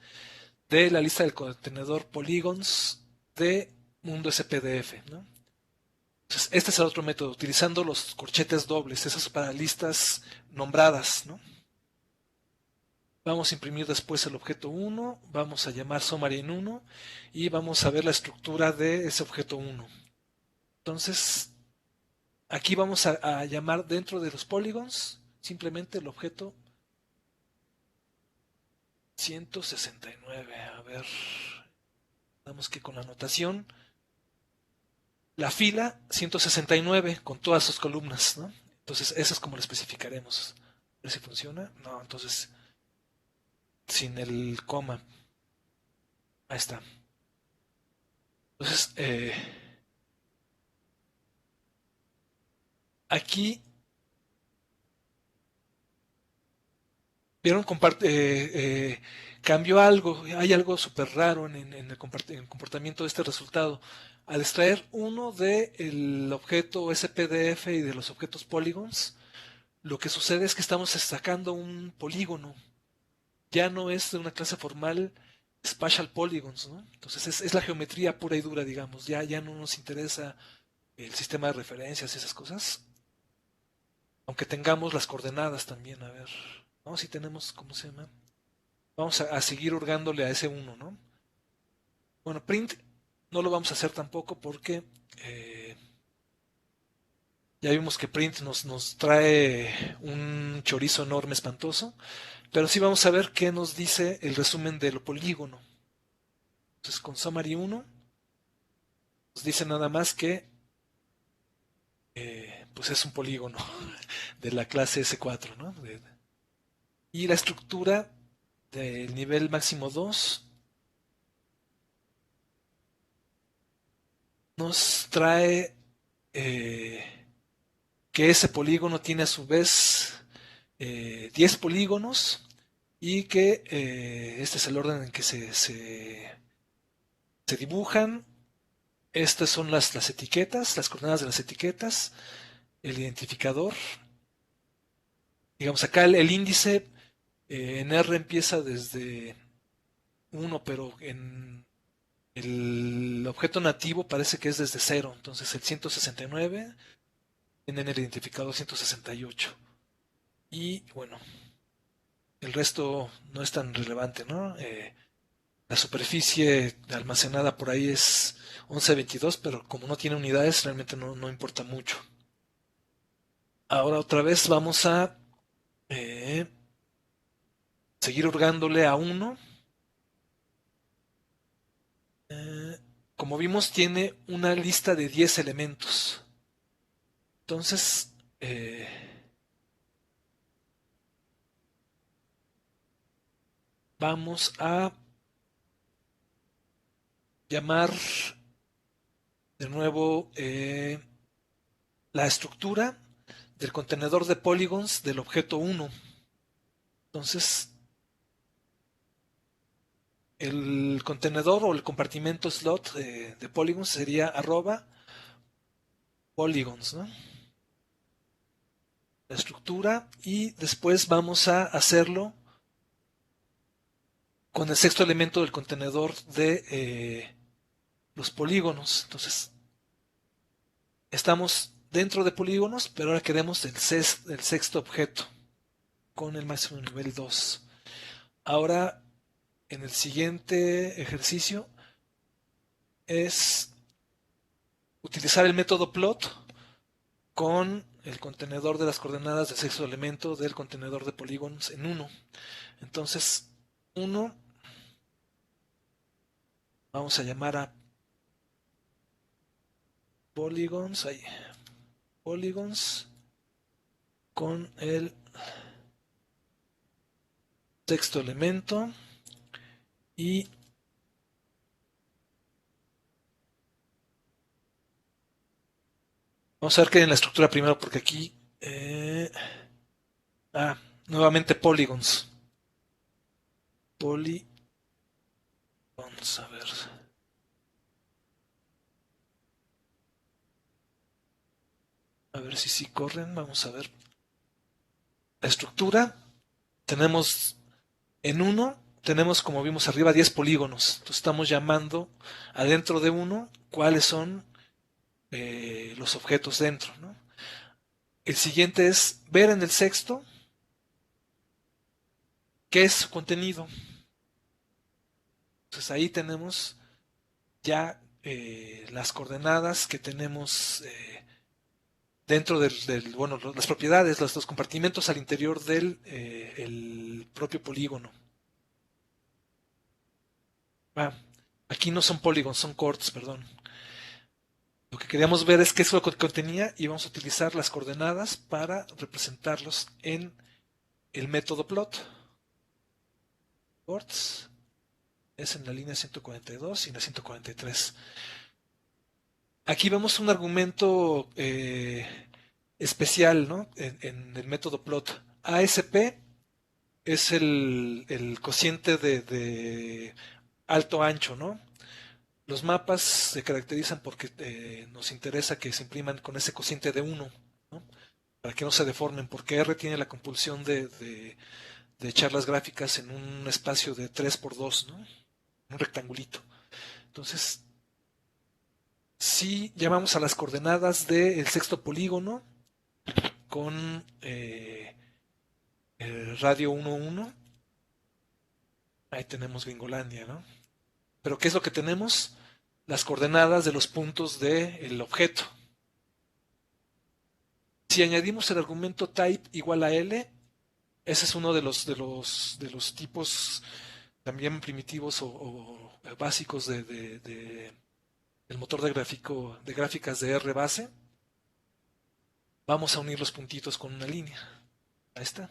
de la lista del contenedor polygons de mundo SPDF, ¿no? Entonces, este es el otro método, utilizando los corchetes dobles, esos para listas nombradas, ¿no? Vamos a imprimir después el objeto 1, vamos a llamar summary en 1 y vamos a ver la estructura de ese objeto 1. Entonces, aquí vamos a llamar dentro de los polygons simplemente el objeto 169. A ver, damos que con la anotación, la fila 169 con todas sus columnas, ¿no? Entonces, eso es como lo especificaremos. A ver si funciona. No, entonces, sin el coma. Ahí está. Entonces, aquí, ¿vieron? Cambió algo, hay algo súper raro en el comportamiento de este resultado. Al extraer uno del objeto SPDF y de los objetos polygons, lo que sucede es que estamos sacando un polígono. Ya no es de una clase formal spatial polygons, ¿no? Entonces es la geometría pura y dura, digamos. Ya no nos interesa el sistema de referencias y esas cosas. Aunque tengamos las coordenadas también, a ver. No, si tenemos, ¿cómo se llama? Vamos a seguir hurgándole a ese uno, ¿no? Bueno, print no lo vamos a hacer tampoco porque ya vimos que print nos trae un chorizo enorme, espantoso. Pero sí vamos a ver qué nos dice el resumen del polígono. Entonces con summary 1 nos dice nada más que pues es un polígono de la clase S4, ¿no? Y la estructura del nivel máximo 2 nos trae que ese polígono tiene a su vez 10 polígonos y que este es el orden en que se dibujan. Estas son las etiquetas, las coordenadas de las etiquetas, el identificador. Digamos, acá el índice en R empieza desde 1, pero en el objeto nativo parece que es desde 0. Entonces el 169 tiene en el identificador 168. Y bueno, el resto no es tan relevante, ¿no? La superficie almacenada por ahí es 1122, pero como no tiene unidades, realmente no importa mucho. Ahora otra vez vamos a eh, seguir hurgándole a 1. Como vimos, tiene una lista de 10 elementos. Entonces, vamos a llamar de nuevo la estructura del contenedor de polygons del objeto 1. Entonces, el contenedor o el compartimento slot de polygons sería arroba polygons, ¿no? La estructura, y después vamos a hacerlo con el sexto elemento del contenedor de los polígonos. Entonces, estamos dentro de polígonos, pero ahora queremos el sexto objeto con el máximo nivel 2. Ahora, en el siguiente ejercicio es utilizar el método plot con el contenedor de las coordenadas del sexto elemento del contenedor de polígonos en 1. Entonces, 1 vamos a llamar a polygons, ahí, polygons con el sexto elemento, y vamos a ver qué hay en la estructura primero, porque aquí nuevamente polygons, a ver, si sí corren. Vamos a ver la estructura. Tenemos en 1, tenemos, como vimos arriba, 10 polígonos. Entonces estamos llamando adentro de 1 cuáles son los objetos dentro, ¿no? El siguiente es ver en el sexto qué es su contenido. Entonces ahí tenemos ya las coordenadas que tenemos dentro bueno, las propiedades, los compartimentos al interior del el propio polígono. Aquí no son polígonos, son chords, perdón. Lo que queríamos ver es qué es lo que contenía, y vamos a utilizar las coordenadas para representarlos en el método plot. Chords es en la línea 142 y en la 143. Aquí vemos un argumento especial, ¿no? En el método plot. ASP es el cociente de alto ancho, ¿no? Los mapas se caracterizan porque nos interesa que se impriman con ese cociente de 1, ¿no? Para que no se deformen, porque R tiene la compulsión de echar las gráficas en un espacio de 3×2, ¿no? Un rectangulito. Entonces, si llamamos a las coordenadas del sexto polígono con el radio 1,1, ahí tenemos Gringolandia, ¿no? Pero ¿qué es lo que tenemos? Las coordenadas de los puntos del objeto. Si añadimos el argumento type igual a L, ese es uno de los tipos también primitivos o básicos del motor de gráficas de R base. Vamos a unir los puntitos con una línea. Ahí está.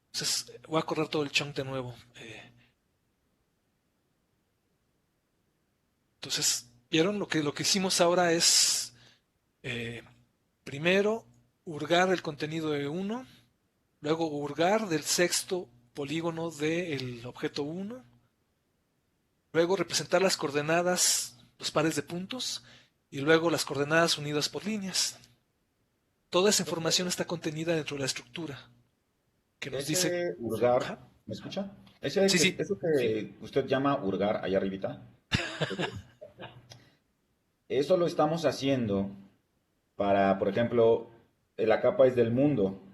Entonces voy a correr todo el chunk de nuevo. Entonces, ¿vieron? Lo que hicimos ahora es primero hurgar el contenido de 1, luego hurgar del sexto polígono del objeto 1, luego representar las coordenadas, los pares de puntos, y luego las coordenadas unidas por líneas. Toda esa información está contenida dentro de la estructura, que nos dice... Ese hurgar, Ajá. ¿me escucha? Ese Sí, que, sí. eso que usted llama hurgar allá arribita, eso lo estamos haciendo para, por ejemplo, la capa es del mundo.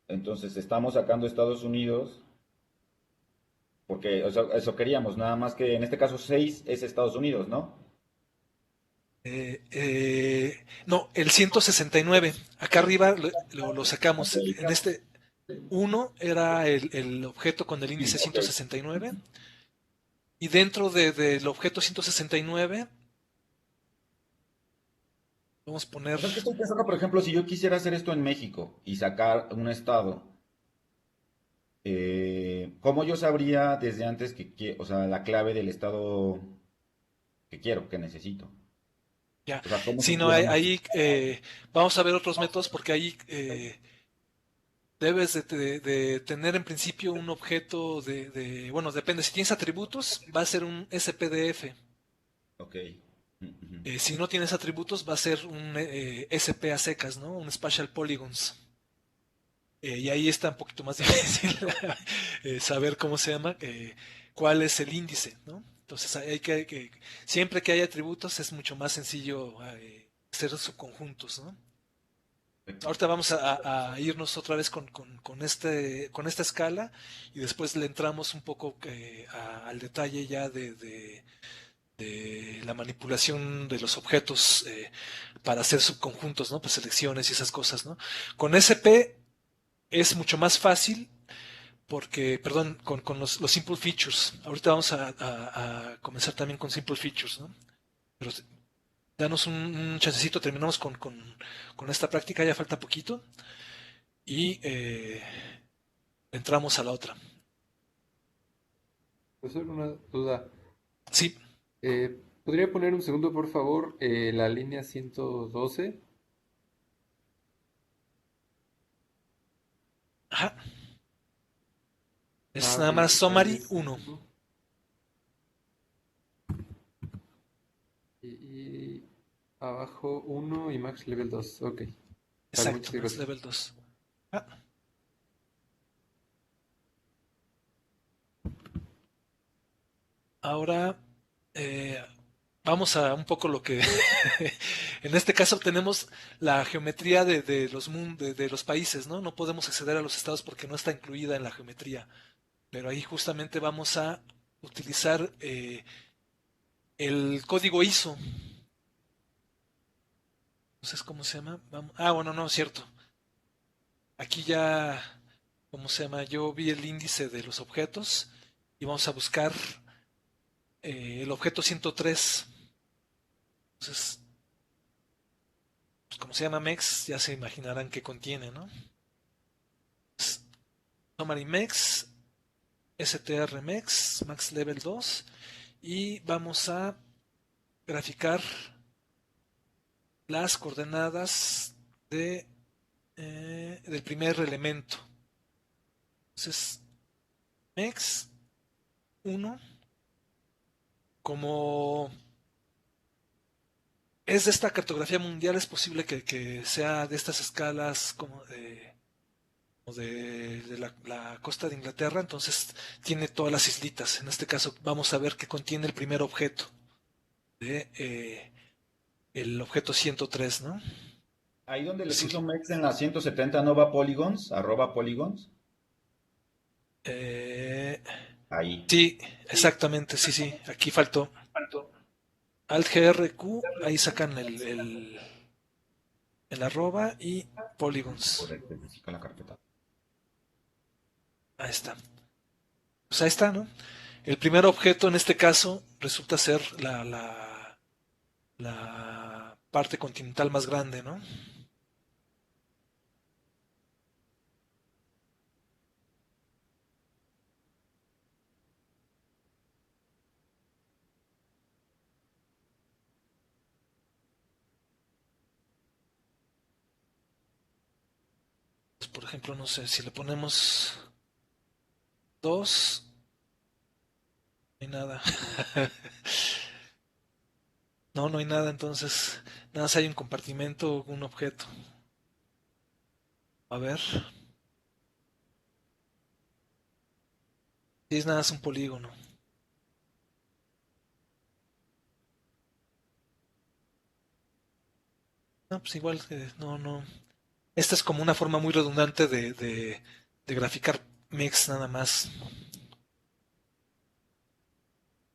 Entonces estamos sacando Estados Unidos, porque eso queríamos, nada más que en este caso 6 es Estados Unidos, ¿no? No, el 169. Acá arriba lo sacamos. En este 1 era el objeto con el índice Sí, ok. 169. Y dentro del objeto 169 vamos a poner... O sea, es que estoy pensando, por ejemplo, si yo quisiera hacer esto en México y sacar un estado, ¿cómo yo sabría desde antes o sea, la clave del estado que quiero, que necesito? Ya. O sea, ¿cómo Sí, no, funciona? ahí vamos a ver otros métodos porque ahí debes de tener en principio un objeto bueno, depende, si tienes atributos, va a ser un SPDF. Ok. Ujú. Si no tienes atributos, va a ser un SP a secas, ¿no? Un Spatial Polygons. Y ahí está un poquito más difícil saber cómo se llama, cuál es el índice, ¿no? Entonces siempre que hay atributos es mucho más sencillo hacer subconjuntos, ¿no? Perfecto. Ahorita vamos a irnos otra vez con esta escala y después le entramos un poco al detalle ya de la manipulación de los objetos para hacer subconjuntos, ¿no? Pues selecciones y esas cosas, ¿no? Con SP es mucho más fácil porque, perdón, con los simple features. Ahorita vamos a comenzar también con simple features, ¿no? Pero danos un chancecito, terminamos con esta práctica, ya falta poquito y entramos a la otra. Profesor, una duda. Sí, ¿Podría poner un segundo, por favor, la línea 112? ajá. Es Ok, nada más dame summary un 1. segundo. Y abajo uno y max level 2. Ok, vale, Exacto, muchas max gracias. level 2. Ah, ahora eh, vamos a un poco lo que en este caso tenemos la geometría de los países, ¿no? No podemos acceder a los estados porque no está incluida en la geometría, pero ahí justamente vamos a utilizar el código ISO. Entonces, ¿cómo se llama? Bueno, no, es cierto. Aquí ya, ¿cómo se llama? Yo vi el índice de los objetos y vamos a buscar el objeto 103. Entonces, pues, como se llama MEX, ya se imaginarán qué contiene, ¿no? Summary MEX, STR MEX, Max Level 2, y vamos a graficar las coordenadas del primer elemento. Entonces, MEX 1, como es de esta cartografía mundial, es posible que sea de estas escalas como de la costa de Inglaterra, entonces tiene todas las islitas. En este caso vamos a ver qué contiene el primer objeto, el objeto 103, ¿no? Ahí donde le Sí, puso Mex en la 170 no va polygons, arroba polygons. eh, Ahí. sí, exactamente, sí, sí, aquí faltó. Alt GRQ, ahí sacan el arroba y polygons. Correcto, especifica la carpeta. Ahí está. Pues ahí está, ¿no? El primer objeto en este caso resulta ser la parte continental más grande, ¿no? Pues, por ejemplo, no sé, si le ponemos 2, no hay nada. No, no hay nada, entonces nada más hay un compartimento, un objeto. A ver, si es nada, es un polígono. No, pues igual, no, no. Esta es como una forma muy redundante de graficar mix nada más.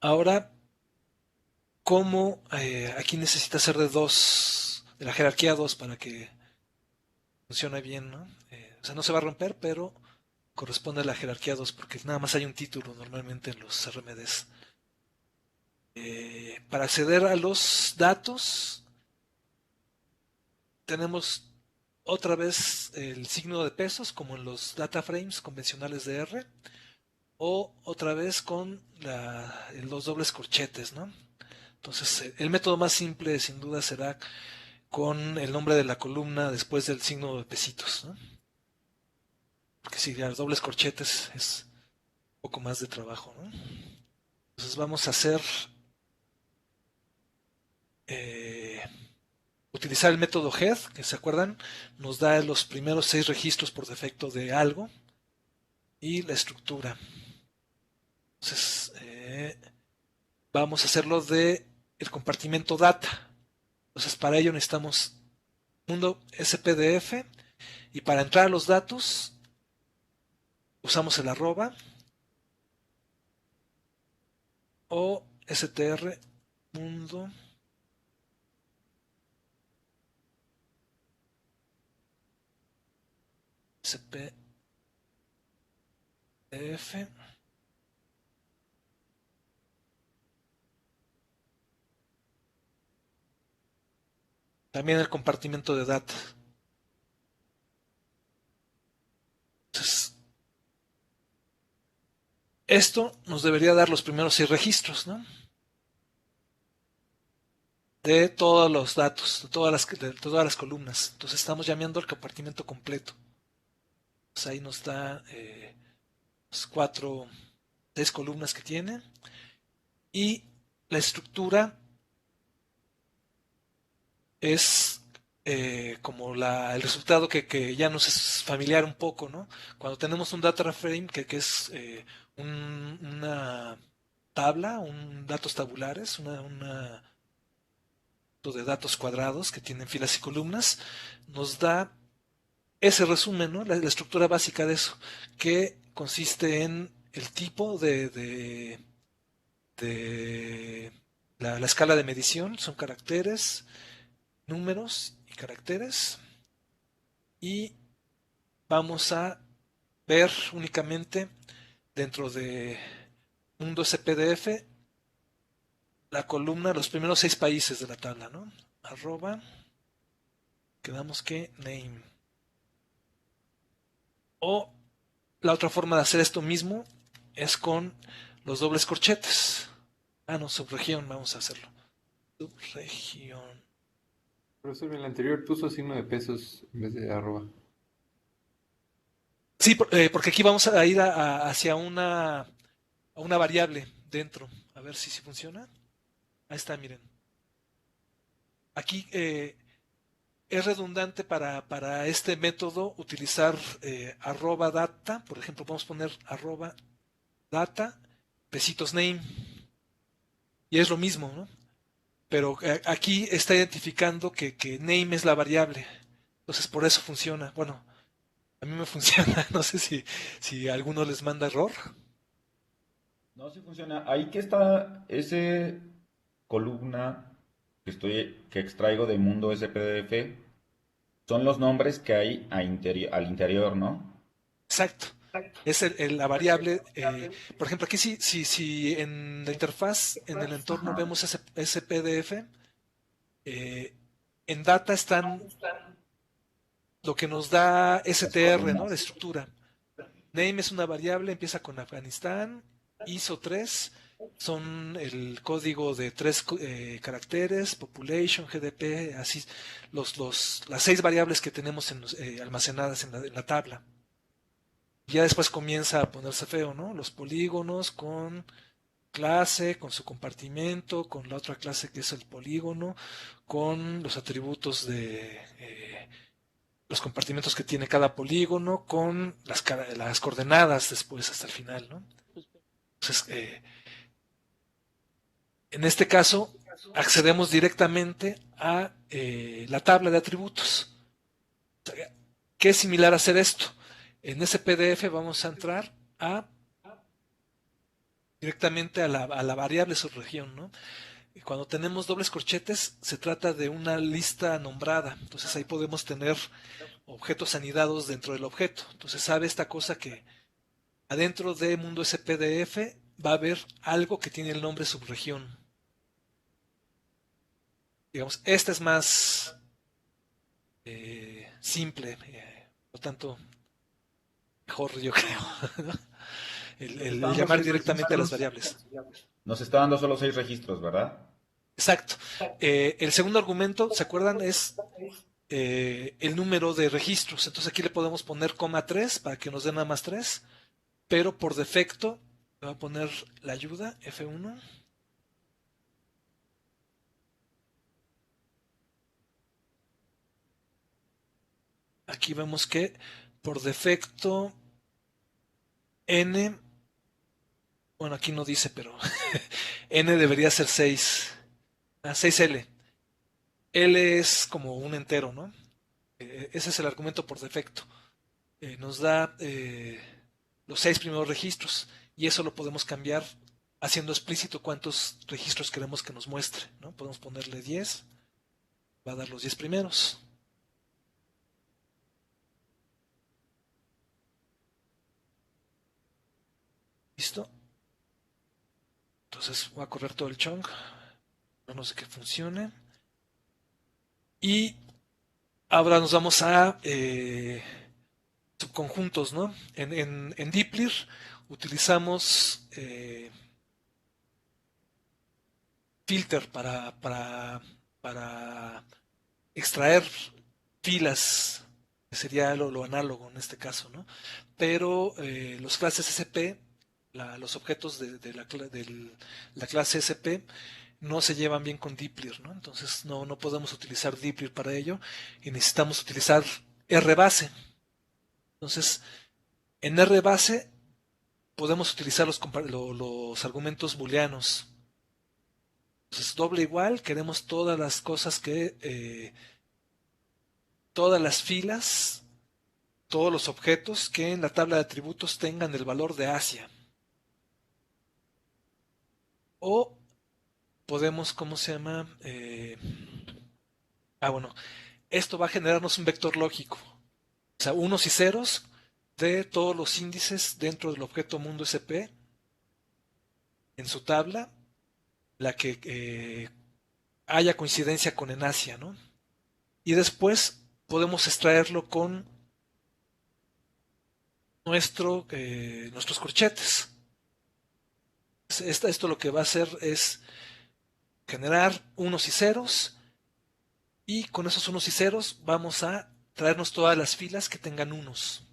Ahora, ¿cómo aquí necesita ser de 2, de la jerarquía 2 para que funcione bien, ¿no? O sea, no se va a romper, pero corresponde a la jerarquía 2 porque nada más hay un título normalmente en los RMDs. Para acceder a los datos, tenemos otra vez el signo de pesos, como en los data frames convencionales de R, o otra vez con los dobles corchetes, ¿no? Entonces, el método más simple sin duda será con el nombre de la columna después del signo de pesitos, ¿no? Porque si las dobles corchetes es un poco más de trabajo, ¿no? Entonces vamos a hacer utilizar el método head, que se acuerdan, nos da los primeros 6 registros por defecto de algo y la estructura. Entonces vamos a hacerlo de el compartimento data. Entonces para ello necesitamos mundo SPDF y para entrar a los datos usamos el arroba o str mundo SPDF. También el compartimento de data. Entonces, esto nos debería dar los primeros 6 registros, ¿no? De todos los datos, de todas las columnas. Entonces estamos llamando al compartimento completo. Pues ahí nos da los 6 columnas que tiene. Y la estructura es como el resultado que ya nos es familiar un poco, ¿no? Cuando tenemos un data frame que es una tabla, datos tabulares, una de datos cuadrados que tienen filas y columnas, nos da ese resumen, ¿no? La estructura básica de eso, que consiste en el tipo de la escala de medición, son caracteres, números y caracteres, y vamos a ver únicamente dentro de mundo SPDF la columna, los primeros 6 países de la tabla, ¿no? Arroba, quedamos que name. O la otra forma de hacer esto mismo es con los dobles corchetes. No, subregión, vamos a hacerlo. Subregión. Profesor, en el anterior puso signo de pesos en vez de arroba. Sí, porque aquí vamos a ir hacia a una variable dentro. A ver si funciona. Ahí está, miren. Aquí es redundante para este método utilizar arroba data. Por ejemplo, podemos poner arroba data pesitos name. Y es lo mismo, ¿no? Pero aquí está identificando que name es la variable. Entonces por eso funciona. Bueno, a mí me funciona. No sé si a alguno les manda error. No, sí funciona. Ahí que está ese columna que extraigo de Mundo SPDF, son los nombres que hay al interior, ¿no? Exacto. Es la variable. Por ejemplo, aquí si en la interfaz, en el entorno vemos ese PDF, en data están lo que nos da Las STR, ¿no? La columnas. estructura. Name es una variable, empieza con Afganistán. ISO 3 son el código de 3 caracteres, population, GDP, así las 6 variables que tenemos almacenadas en la tabla. Ya después comienza a ponerse feo, ¿no? Los polígonos con clase, con su compartimento, con la otra clase que es el polígono, con los atributos de los compartimentos que tiene cada polígono, con las coordenadas después hasta el final, ¿no? Entonces, en este caso, accedemos directamente a la tabla de atributos. ¿Qué es similar a hacer esto? En ese PDF vamos a entrar directamente a la variable subregión, ¿no? Y cuando tenemos dobles corchetes, se trata de una lista nombrada. Entonces ahí podemos tener objetos anidados dentro del objeto. Entonces sabe esta cosa que adentro de mundo SPDF va a haber algo que tiene el nombre subregión. Digamos, esta es más simple, por lo tanto, mejor yo creo, ¿no? Nos El está dando llamar seis directamente a las registros. variables. Nos está dando solo 6 registros, ¿verdad? Exacto. El segundo argumento, ¿se acuerdan? Es el número de registros. Entonces aquí le podemos poner coma 3 para que nos dé nada más 3, pero por defecto le voy a poner la ayuda F1. Aquí vemos que por defecto n, bueno, aquí no dice, pero n debería ser 6. 6L. L es como un entero, ¿no? Ese es el argumento por defecto. Nos da los 6 primeros registros y eso lo podemos cambiar haciendo explícito cuántos registros queremos que nos muestre, ¿no? Podemos ponerle 10, va a dar los 10 primeros. ¿Listo? Entonces voy a correr todo el chunk, no sé que funcione. Y ahora nos vamos a subconjuntos, ¿no? En Diplyr utilizamos filter para extraer filas, que sería lo análogo en este caso, ¿no? Pero los clases SP, los objetos de la clase SP no se llevan bien con Diplyr, ¿no? Entonces no podemos utilizar Diplyr para ello y necesitamos utilizar RBase. Entonces, en RBase podemos utilizar los argumentos booleanos. Entonces, doble igual, queremos todas las cosas todas las filas, todos los objetos que en la tabla de atributos tengan el valor de Asia. O podemos, ¿cómo se llama? Bueno, esto va a generarnos un vector lógico. O sea, unos y ceros de todos los índices dentro del objeto mundo SP en su tabla, la que haya coincidencia con en Asia, ¿no? Y después podemos extraerlo con nuestros corchetes. Esto lo que va a hacer es generar unos y ceros y con esos unos y ceros vamos a traernos todas las filas que tengan unos.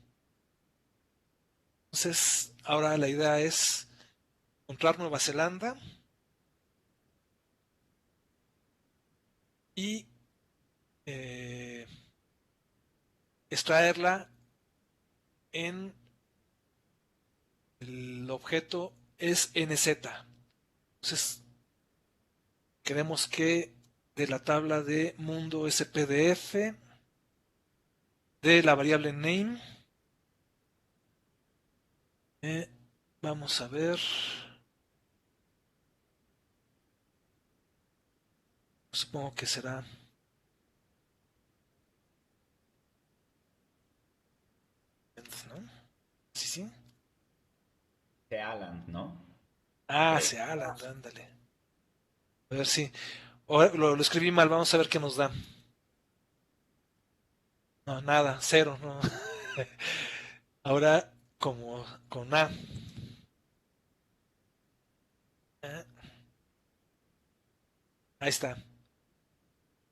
Entonces, ahora la idea es encontrar Nueva Zelanda y extraerla en el objeto es NZ. Entonces, queremos que de la tabla de mundo SPDF, de la variable name, vamos a ver, supongo que será ¿no? Sí, sí. Sealand, ¿no? Sealand, ándale. A ver si. Lo escribí mal, vamos a ver qué nos da. No, nada, cero, no. Ahora, como con A. Ahí está.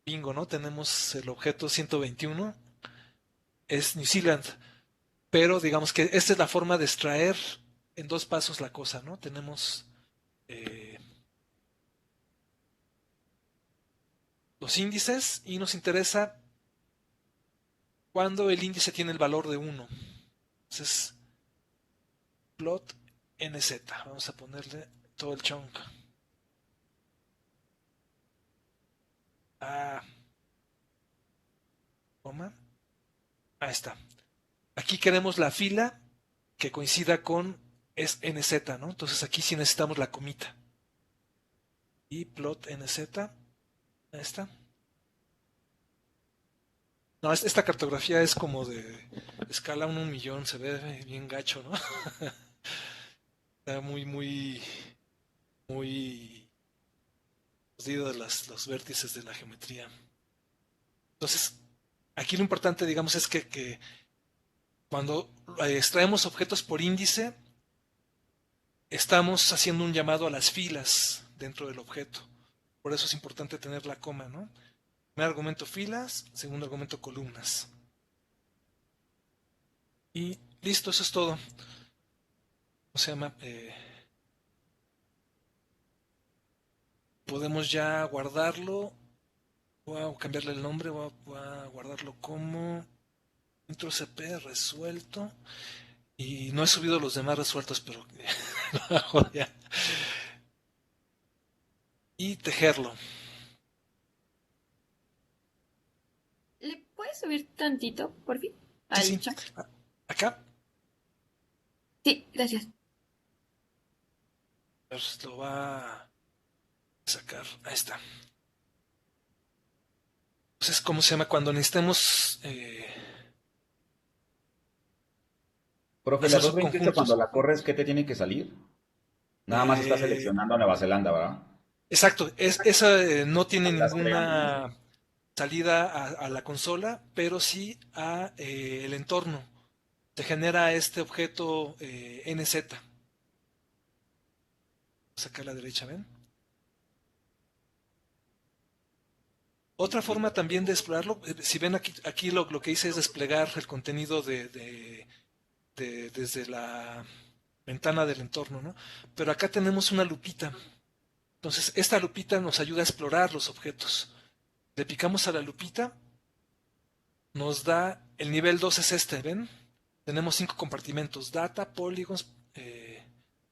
Bingo, ¿no? Tenemos el objeto 121. Es New Zealand. Pero digamos que esta es la forma de extraer en 2 pasos la cosa, ¿no? Tenemos los índices y nos interesa cuando el índice tiene el valor de 1. Entonces, plot NZ. Vamos a ponerle todo el chunk. Coma. Ahí está. Aquí queremos la fila que coincida con es NZ, ¿no? Entonces aquí sí necesitamos la comita. Y plot NZ. Ahí está. No, esta cartografía es como de escala 1 millón, se ve bien gacho, ¿no? Está muy perdido de los vértices de la geometría. Entonces, aquí lo importante, digamos, es que cuando extraemos objetos por índice, estamos haciendo un llamado a las filas dentro del objeto. Por eso es importante tener la coma, ¿no? Primer argumento filas, segundo argumento columnas. Y listo, eso es todo. ¿Cómo se llama? Podemos ya guardarlo. Voy a cambiarle el nombre, voy a guardarlo como intro CP resuelto. Y no he subido los demás resueltos, pero lo hago ya. Y tejerlo. ¿Le puedes subir tantito, por fin? Sí, Al sí. chat. Acá. Sí, gracias. Pues lo va a sacar. Ahí está. Entonces, ¿cómo se llama? Cuando necesitemos Profe, la hacer 228 subconjuntos. cuando la corres, ¿qué te tiene que salir? Nada más está Eh, seleccionando a Nueva Zelanda, ¿verdad? exacto, esa no tiene Estás creando. ninguna salida a la consola, pero sí a el entorno. Te genera este objeto NZ. Acá a la derecha, ¿ven? Otra forma también de explorarlo, si ven aquí lo que hice es desplegar el contenido desde la ventana del entorno, ¿no? Pero acá tenemos una lupita. Entonces, esta lupita nos ayuda a explorar los objetos. Le picamos a la lupita, nos da, el nivel 2 es este, ¿ven? Tenemos 5 compartimentos, data, polygons,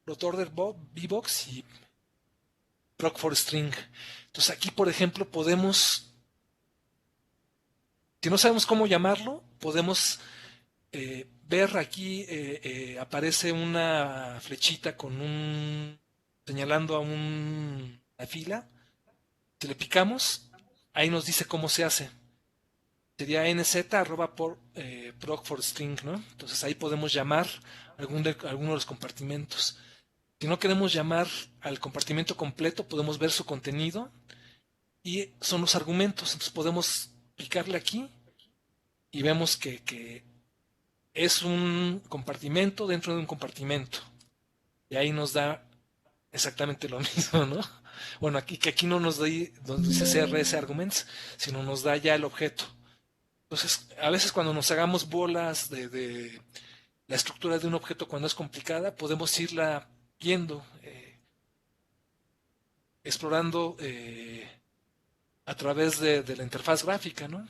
plot order, VBox y proc for string. Entonces aquí, por ejemplo, podemos, si no sabemos cómo llamarlo, podemos ver aquí, aparece una flechita con señalando a una fila. Si le picamos, ahí nos dice cómo se hace. Sería nz arroba proc for string, ¿no? Entonces ahí podemos llamar alguno de los compartimentos. Si no queremos llamar al compartimento completo, podemos ver su contenido y son los argumentos. Entonces podemos picarle aquí y vemos que es un compartimento dentro de un compartimento. Y ahí nos da exactamente lo mismo, ¿no? Bueno, aquí no nos dice CRS arguments, sino nos da ya el objeto. Entonces, a veces cuando nos hagamos bolas de la estructura de un objeto cuando es complicada, podemos irla viendo, explorando a través de la interfaz gráfica, ¿no?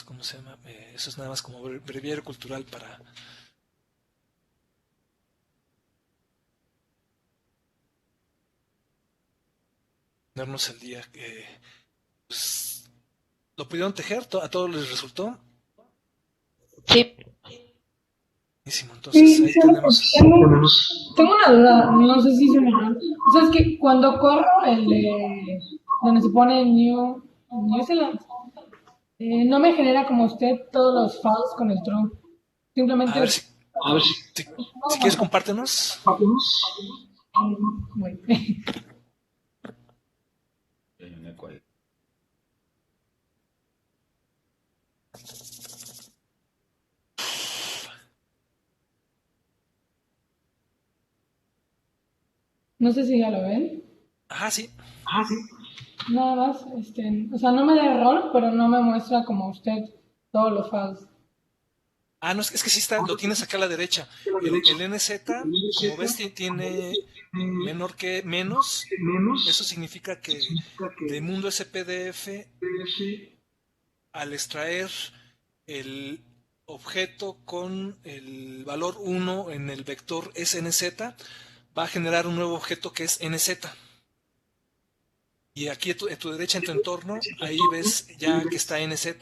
¿Cómo se llama? Eso es nada más como breviario cultural para ponernos el día. Pues, ¿lo pudieron tejer? ¿A todos les resultó? Sí. Buenísimo. Entonces Sí, ahí sí, tenemos. tengo una duda, no sé si es un error. O sea, es que cuando corro el de donde se pone New Zealand, no me genera como usted todos los files con el true. A ver Simplemente si quieres compártenos. bueno. No sé si ya lo ven. Ajá, sí. Nada más, o sea, no me da error, pero no me muestra como usted todos los files. Ah, no, es que sí está, lo tienes acá a la derecha. El NZ, como ves, tiene menor que menos. Eso significa que de mundo SPDF, al extraer el objeto con el valor 1 en el vector SNZ, va a generar un nuevo objeto que es NZ. Y aquí en tu derecha, en tu entorno, ahí ves ya que está NZ.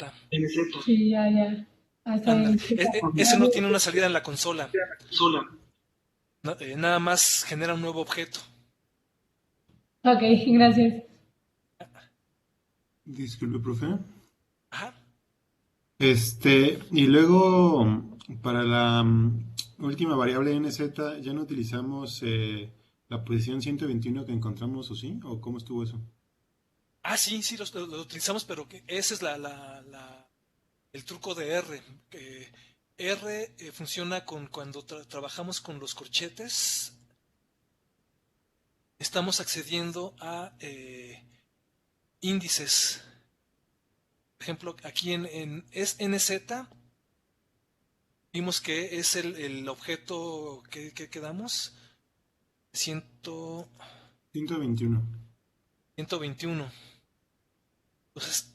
Sí, ya, ya. Ah, está Ándale. bien. Ese no tiene una salida en la consola. Nada más genera un nuevo objeto. Ok, gracias. Disculpe, profe. Ajá. Y luego, para la última variable NZ, ¿ya no utilizamos la posición 121 que encontramos o sí? ¿O cómo estuvo eso? Ah, sí, sí, lo utilizamos, pero ese es el truco de R. R funciona cuando trabajamos con los corchetes. estamos accediendo a índices. Por ejemplo, aquí en NZ vimos que es el objeto que quedamos 121. 121. Entonces,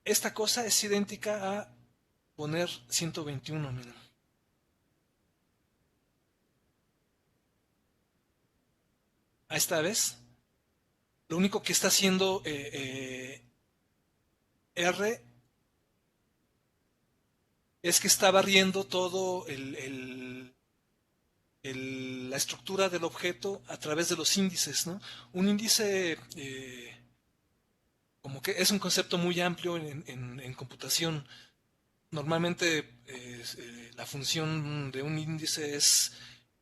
esta cosa es idéntica a poner 121, miren. A esta vez, lo único que está haciendo R es que está barriendo todo la estructura del objeto a través de los índices, ¿no? Un índice como que es un concepto muy amplio en computación. Normalmente la función de un índice es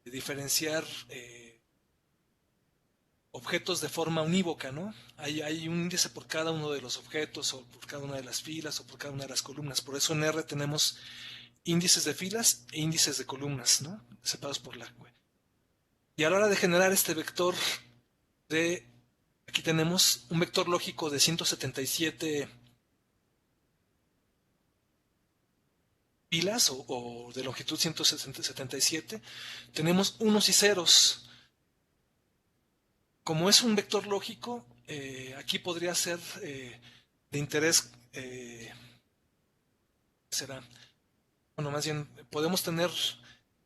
diferenciar objetos de forma unívoca, ¿no? Hay un índice por cada uno de los objetos, o por cada una de las filas, o por cada una de las columnas. Por eso en R tenemos índices de filas e índices de columnas, ¿no? Separados por la web. Y a la hora de generar este vector aquí tenemos un vector lógico de 177 filas o de longitud 177, tenemos unos y ceros. Como es un vector lógico, aquí podría ser de interés, será, bueno, más bien, podemos tener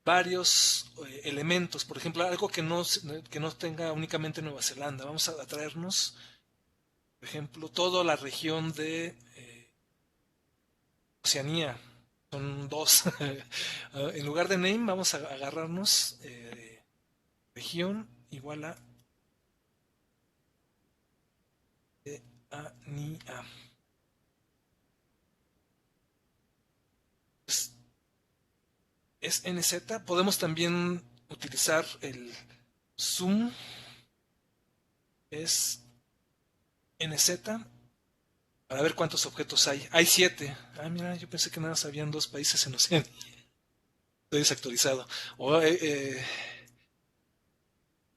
varios elementos, por ejemplo, algo que no tenga únicamente Nueva Zelanda. Vamos a traernos, por ejemplo, toda la región de Oceanía. Son dos. En lugar de name, vamos a agarrarnos región igual a Oceanía. Pues, es NZ. Podemos también utilizar el zoom. Es NZ. Para ver cuántos objetos hay. Hay 7. Ah, mira, yo pensé que nada más habían 2 países en Oceanía. Estoy desactualizado.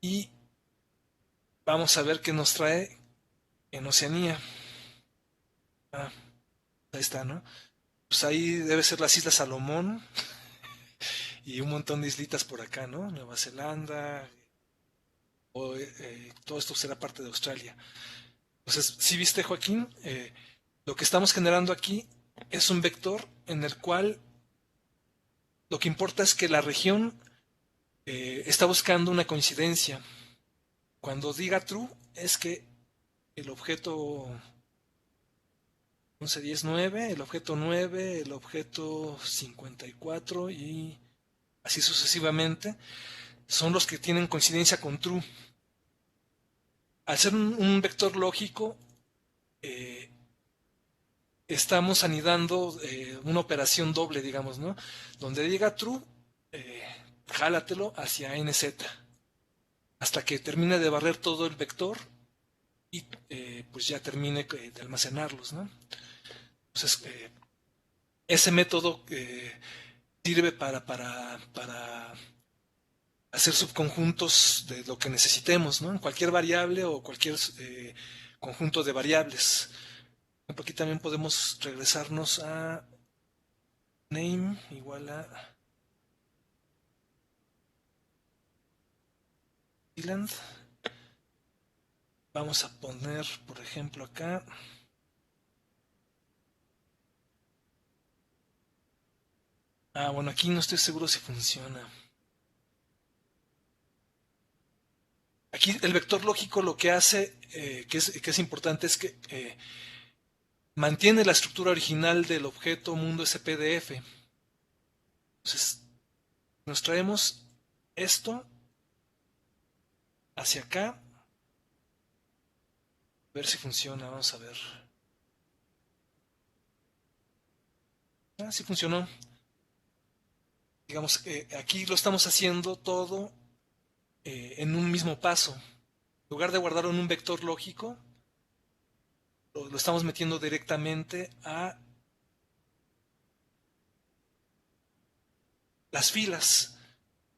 Y vamos a ver qué nos trae en Oceanía. Ah, ahí está, ¿no? Pues ahí debe ser las Islas Salomón y un montón de islitas por acá, ¿no? Nueva Zelanda, todo esto será parte de Australia. Entonces, si viste, Joaquín, lo que estamos generando aquí es un vector en el cual lo que importa es que la región está buscando una coincidencia. Cuando diga true, es que el objeto 11, 10, 9, el objeto 9, el objeto 54 y así sucesivamente, son los que tienen coincidencia con true. Al ser un vector lógico, estamos anidando una operación doble, digamos, ¿no? Donde diga true, jálatelo hacia NZ, hasta que termine de barrer todo el vector y pues ya termine de almacenarlos, ¿no? Entonces, ese método sirve para hacer subconjuntos de lo que necesitemos, ¿no? En cualquier variable o cualquier conjunto de variables. Por ejemplo, aquí también podemos regresarnos a name igual a Island. Vamos a poner, por ejemplo, acá bueno, aquí no estoy seguro si funciona. Aquí el vector lógico lo que hace, que es importante, es que mantiene la estructura original del objeto mundo SPDF. Entonces, nos traemos esto hacia acá. A ver si funciona, vamos a ver. Sí funcionó. Digamos que aquí lo estamos haciendo todo en un mismo paso. En lugar de guardarlo en un vector lógico, lo estamos metiendo directamente a las filas.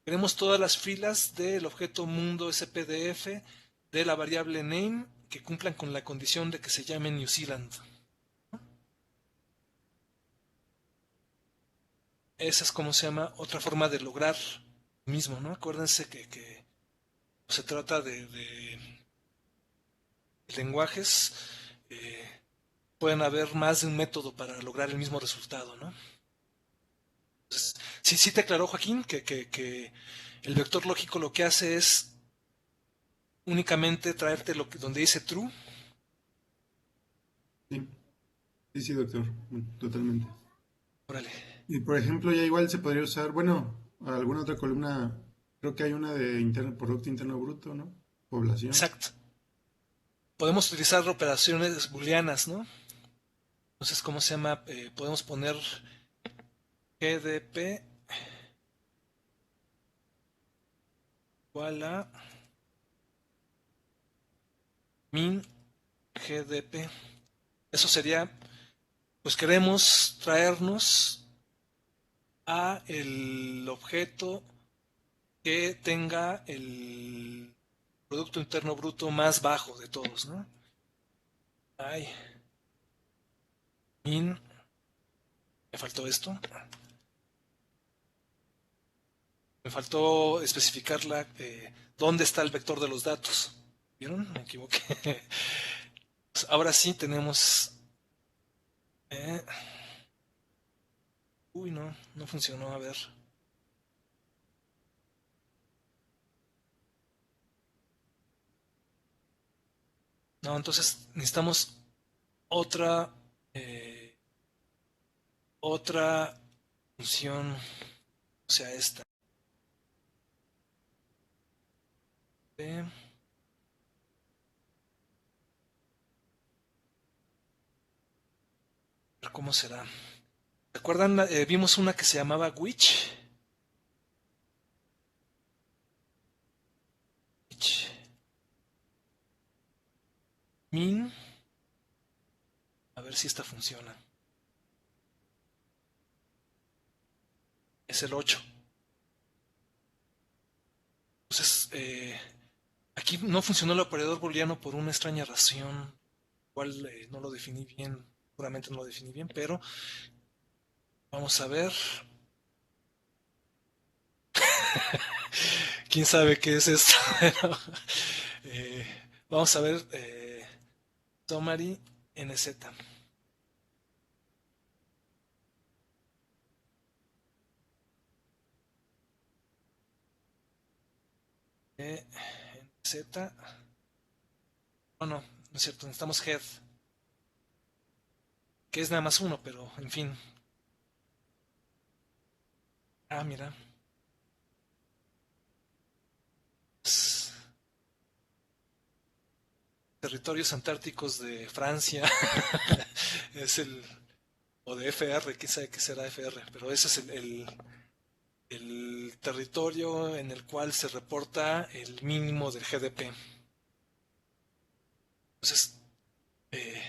Tenemos todas las filas del objeto mundo SPDF de la variable name que cumplan con la condición de que se llame New Zealand. Esa es como se llama otra forma de lograr lo mismo, ¿no? Acuérdense que se trata de lenguajes, pueden haber más de un método para lograr el mismo resultado, ¿no? Entonces, sí te aclaró, Joaquín, que el vector lógico lo que hace es únicamente traerte donde dice true. Sí, sí, sí, doctor, totalmente. Órale. Y por ejemplo, ya igual se podría usar, bueno, alguna otra columna, creo que hay una de Producto Interno Bruto, ¿no? Población. Exacto. Podemos utilizar operaciones booleanas, ¿no? Entonces, ¿cómo se llama? Podemos poner GDP igual a min GDP. Eso sería, pues queremos traernos a el objeto que tenga el Producto Interno Bruto más bajo de todos, ¿no? Ay, min, me faltó esto. Me faltó especificar dónde está el vector de los datos. ¿Vieron? Me equivoqué. Pues ahora sí tenemos... eh, uy, no funcionó. A ver. No, entonces necesitamos otra... eh, otra función. O sea, esta. Eh, ¿Cómo será? ¿Recuerdan? Vimos una que se llamaba which. Min. A ver si esta funciona. Es el 8. Entonces, aquí no funcionó el operador booleano por una extraña razón, cual no lo definí bien, seguramente no lo definí bien, pero vamos a ver. ¿Quién sabe qué es esto? Eh, vamos a ver summary NZ. NZ. No es cierto, necesitamos head, que es nada más uno, pero en fin. Ah, mira. Territorios antárticos de Francia. Es el... O de FR, quién sabe qué será FR, pero ese es el territorio en el cual se reporta el mínimo del GDP. Entonces, eh,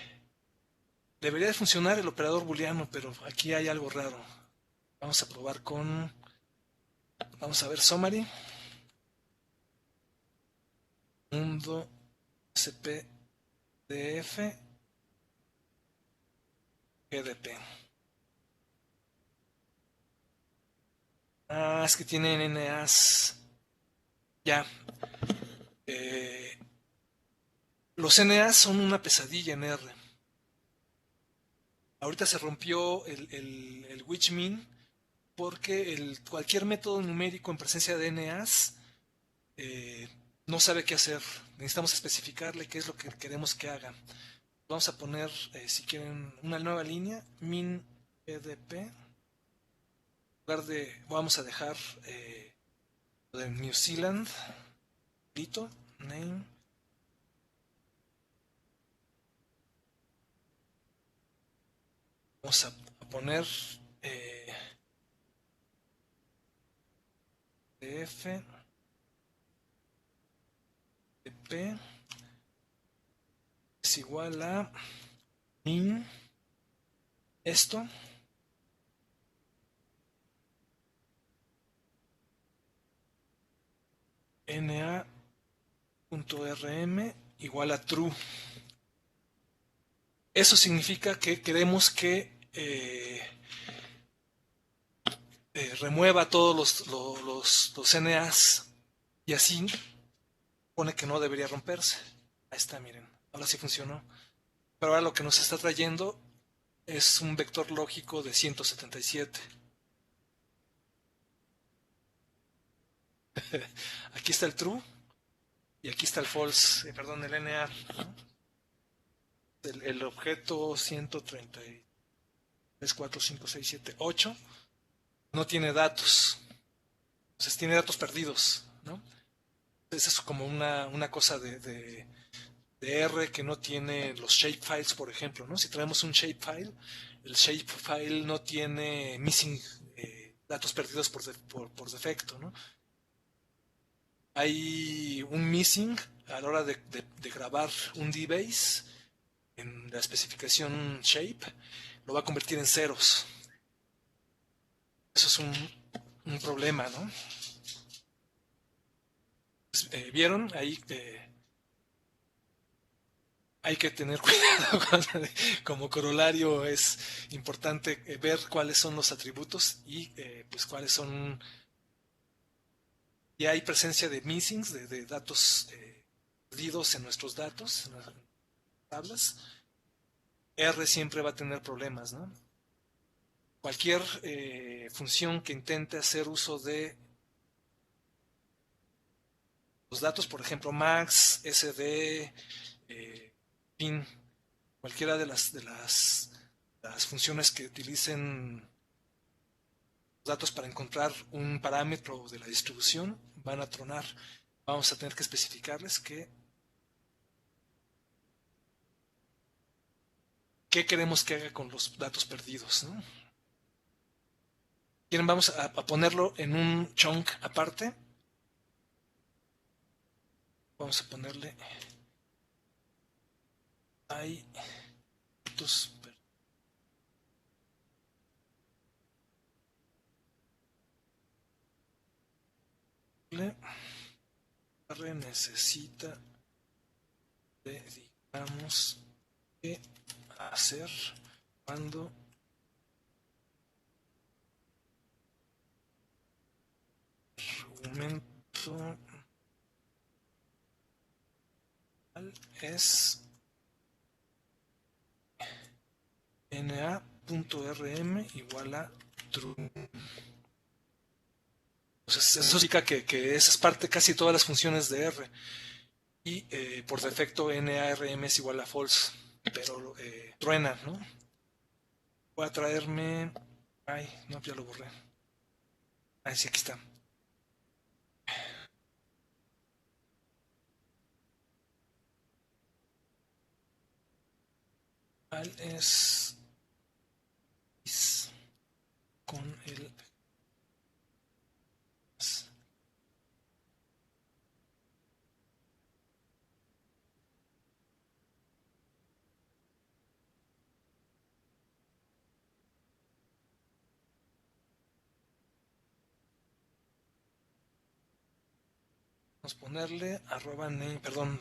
debería de funcionar el operador booleano, pero aquí hay algo raro. Vamos a probar con... Vamos a ver summary. Mundo SPDF GDP. Ah, es que tienen NAs. Ya. Eh, los NAs son una pesadilla en R. Ahorita se rompió el Witchmin porque cualquier método numérico en presencia de NAs no sabe qué hacer. Necesitamos especificarle qué es lo que queremos que haga. Vamos a poner, si quieren, una nueva línea, min EDP. En lugar de, vamos a dejar lo de New Zealand, listo, name. Vamos a poner F de P es igual a min esto NA .rm igual a true. Eso significa que queremos que remueva todos los NAs y así pone que no debería romperse. Ahí está, miren, ahora sí funcionó. Pero ahora lo que nos está trayendo es un vector lógico de 177. Aquí está el true y aquí está el false, perdón, el NA, ¿no? El objeto 133, 4, 5, 6, 7, 8 no tiene datos, entonces tiene datos perdidos, ¿no? Entonces es como una cosa de R que no tiene los shapefiles, por ejemplo, ¿no? Si traemos un shapefile, el shapefile no tiene missing, datos perdidos por defecto, ¿no? Hay un missing a la hora de grabar un dbase en la especificación shape, lo va a convertir en ceros. Eso es un problema, ¿no? Pues, ¿vieron? Ahí hay que tener cuidado. Como corolario es importante ver cuáles son los atributos y pues cuáles son. Y hay presencia de missings, de datos perdidos en nuestros datos, en las tablas. R siempre va a tener problemas, ¿no? Cualquier función que intente hacer uso de los datos, por ejemplo, max, sd, pin, cualquiera de las funciones que utilicen datos para encontrar un parámetro de la distribución, van a tronar. Vamos a tener que especificarles qué queremos que haga con los datos perdidos, ¿no? ¿Quieren? Vamos a ponerlo en un chunk aparte. Vamos a ponerle hay datos perdidos. Necesita digamos qué hacer cuando argumento es na.rm igual a true. Entonces eso significa que esa es parte casi todas las funciones de R. Y por defecto NARM es igual a false. Pero truena, ¿no? Voy a traerme. Ay, no, ya lo borré. Ah, sí, aquí está. Es con el vamos a ponerle @name, perdón,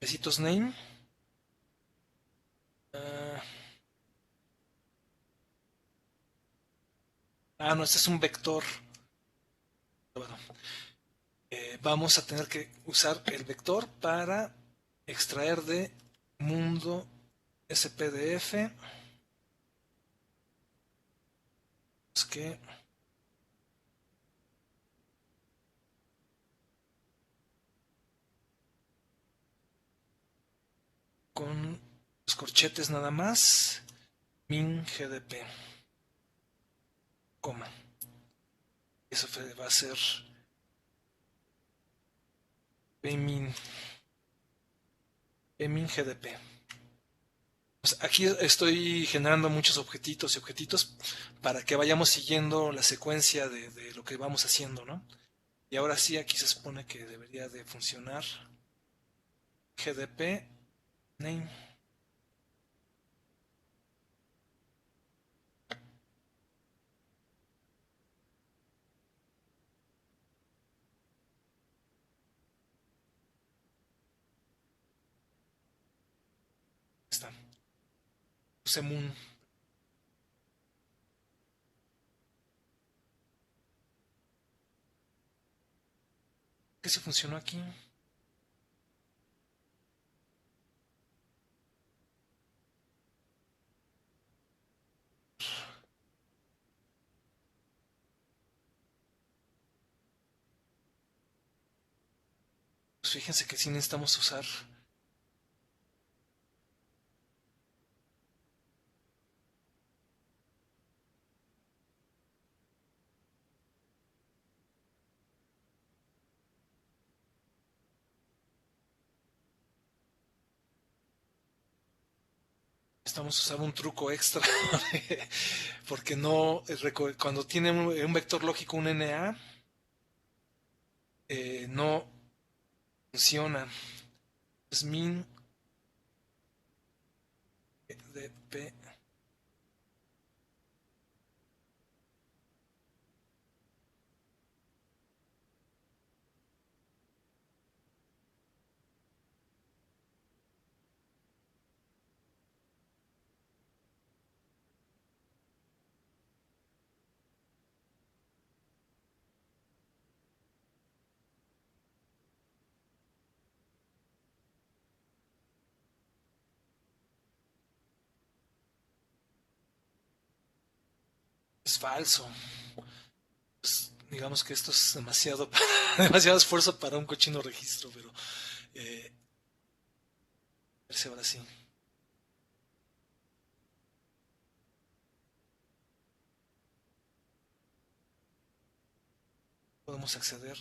besitos name. No, este es un vector. Bueno, vamos a tener que usar el vector para extraer de mundo spdf. Es que con los corchetes nada más, min gdp, coma. Eso va a ser pmin gdp. Pues aquí estoy generando muchos objetitos y objetitos para que vayamos siguiendo la secuencia de lo que vamos haciendo, ¿no? Y ahora sí, aquí se supone que debería de funcionar gdp name. puse moon. ¿Qué se funcionó aquí? Pues fíjense que sí necesitamos usar. Estamos usando un truco extra porque no, cuando tiene un vector lógico, un NA, no funciona. Es min de P. Es falso. Pues, digamos que esto es demasiado, demasiado esfuerzo para un cochino registro, pero a ver si ahora sí. Podemos acceder.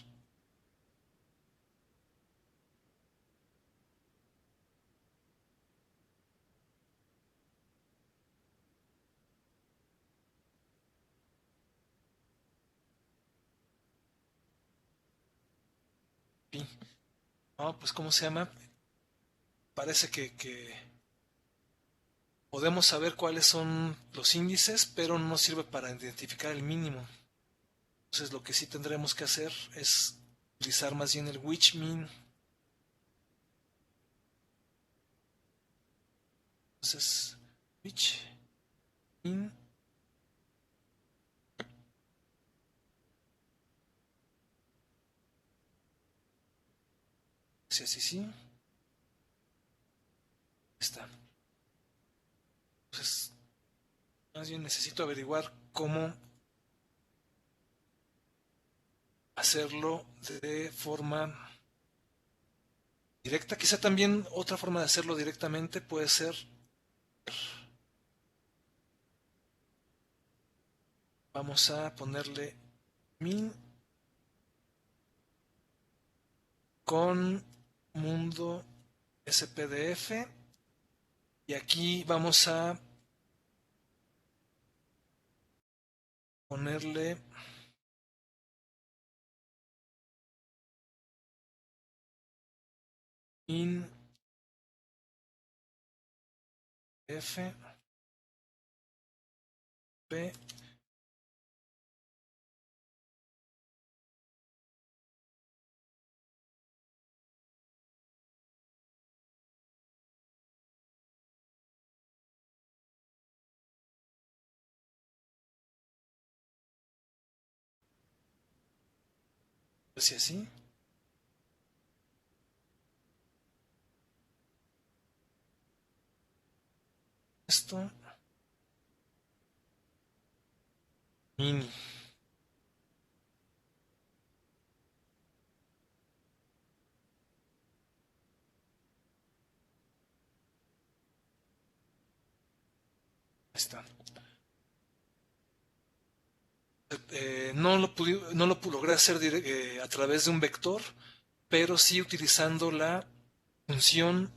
No, pues ¿cómo se llama? Parece que podemos saber cuáles son los índices, pero no nos sirve para identificar el mínimo. Entonces lo que sí tendremos que hacer es utilizar más bien el which min. Entonces, which min si así sí. Está. Entonces, más bien necesito averiguar cómo hacerlo de forma directa. Quizá también otra forma de hacerlo directamente puede ser vamos a ponerle min con mundo SPDF y aquí vamos a ponerle min f p si así. Esto mini. Ahí está. No lo logré hacer a través de un vector, pero sí utilizando la función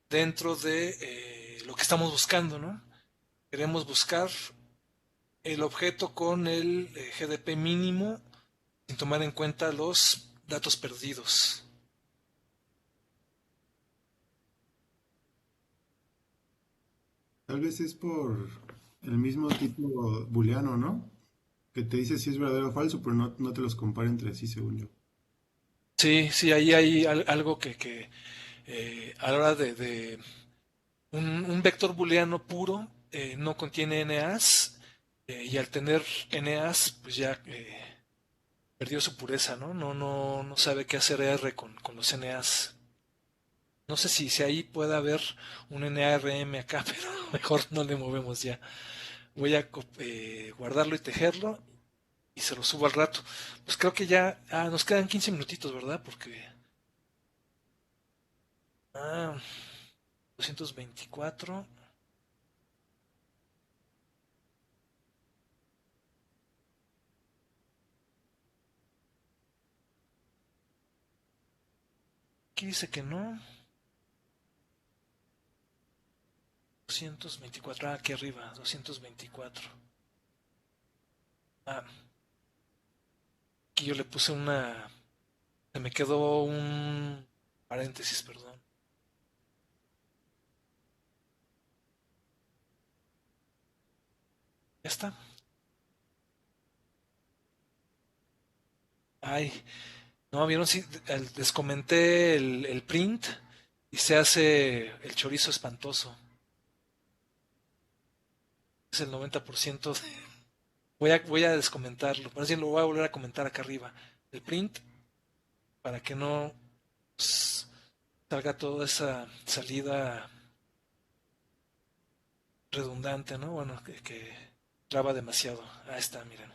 dentro de lo que estamos buscando, ¿no? Queremos buscar el objeto con el GDP mínimo sin tomar en cuenta los datos perdidos. Tal vez es por el mismo tipo booleano, ¿no? Que te dice si es verdadero o falso, pero no te los compara entre sí, según yo. Sí, sí, ahí hay algo que a la hora Un vector booleano puro no contiene NAs, y al tener NAs, pues ya perdió su pureza, ¿no? No sabe qué hacer R con los NAs. No sé si ahí puede haber un NARM acá, pero mejor no le movemos ya. Voy a guardarlo y tejerlo y se lo subo al rato. Pues creo que ya nos quedan 15 minutitos, ¿verdad? Porque 224. Aquí dice que no. 224. Aquí arriba, 224. Aquí yo le puse se me quedó un paréntesis, perdón. Ya está. Ay, no, vieron, sí, les comenté el print y se hace el chorizo espantoso. Es el 90%. Voy a descomentarlo. Más bien lo voy a volver a comentar acá arriba. El print, para que no pues, salga toda esa salida redundante, ¿no? Bueno, que traba demasiado. Ahí está, miren.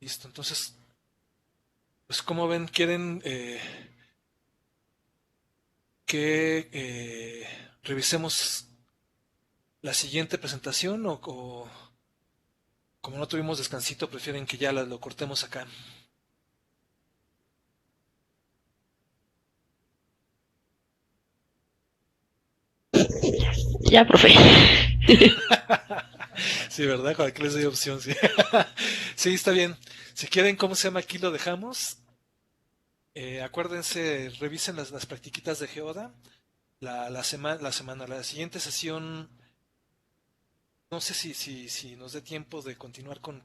Listo, entonces, pues como ven, ¿quieren que revisemos la siguiente presentación o como no tuvimos descansito, prefieren que ya lo cortemos acá? Ya, profe. Sí, ¿verdad? Para que les doy opción, sí. Sí, está bien. Si quieren, ¿cómo se llama? Aquí lo dejamos. Acuérdense, revisen las practiquitas de Geoda. La siguiente sesión, no sé si nos dé tiempo de continuar con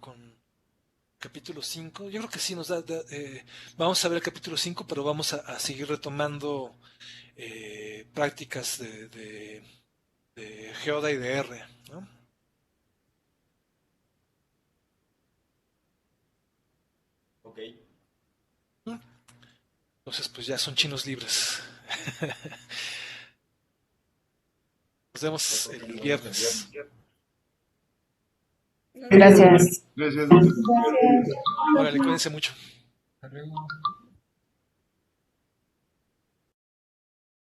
capítulo 5. Yo creo que sí nos vamos a ver el capítulo 5, pero vamos a seguir retomando prácticas de Geoda y de R, ¿no? Ok. Entonces, pues ya son chinos libres. Nos vemos el Nos vemos el viernes. viernes. Nos vemos. Gracias. Gracias, doctor. Gracias. Órale, cuídense mucho. Hasta luego.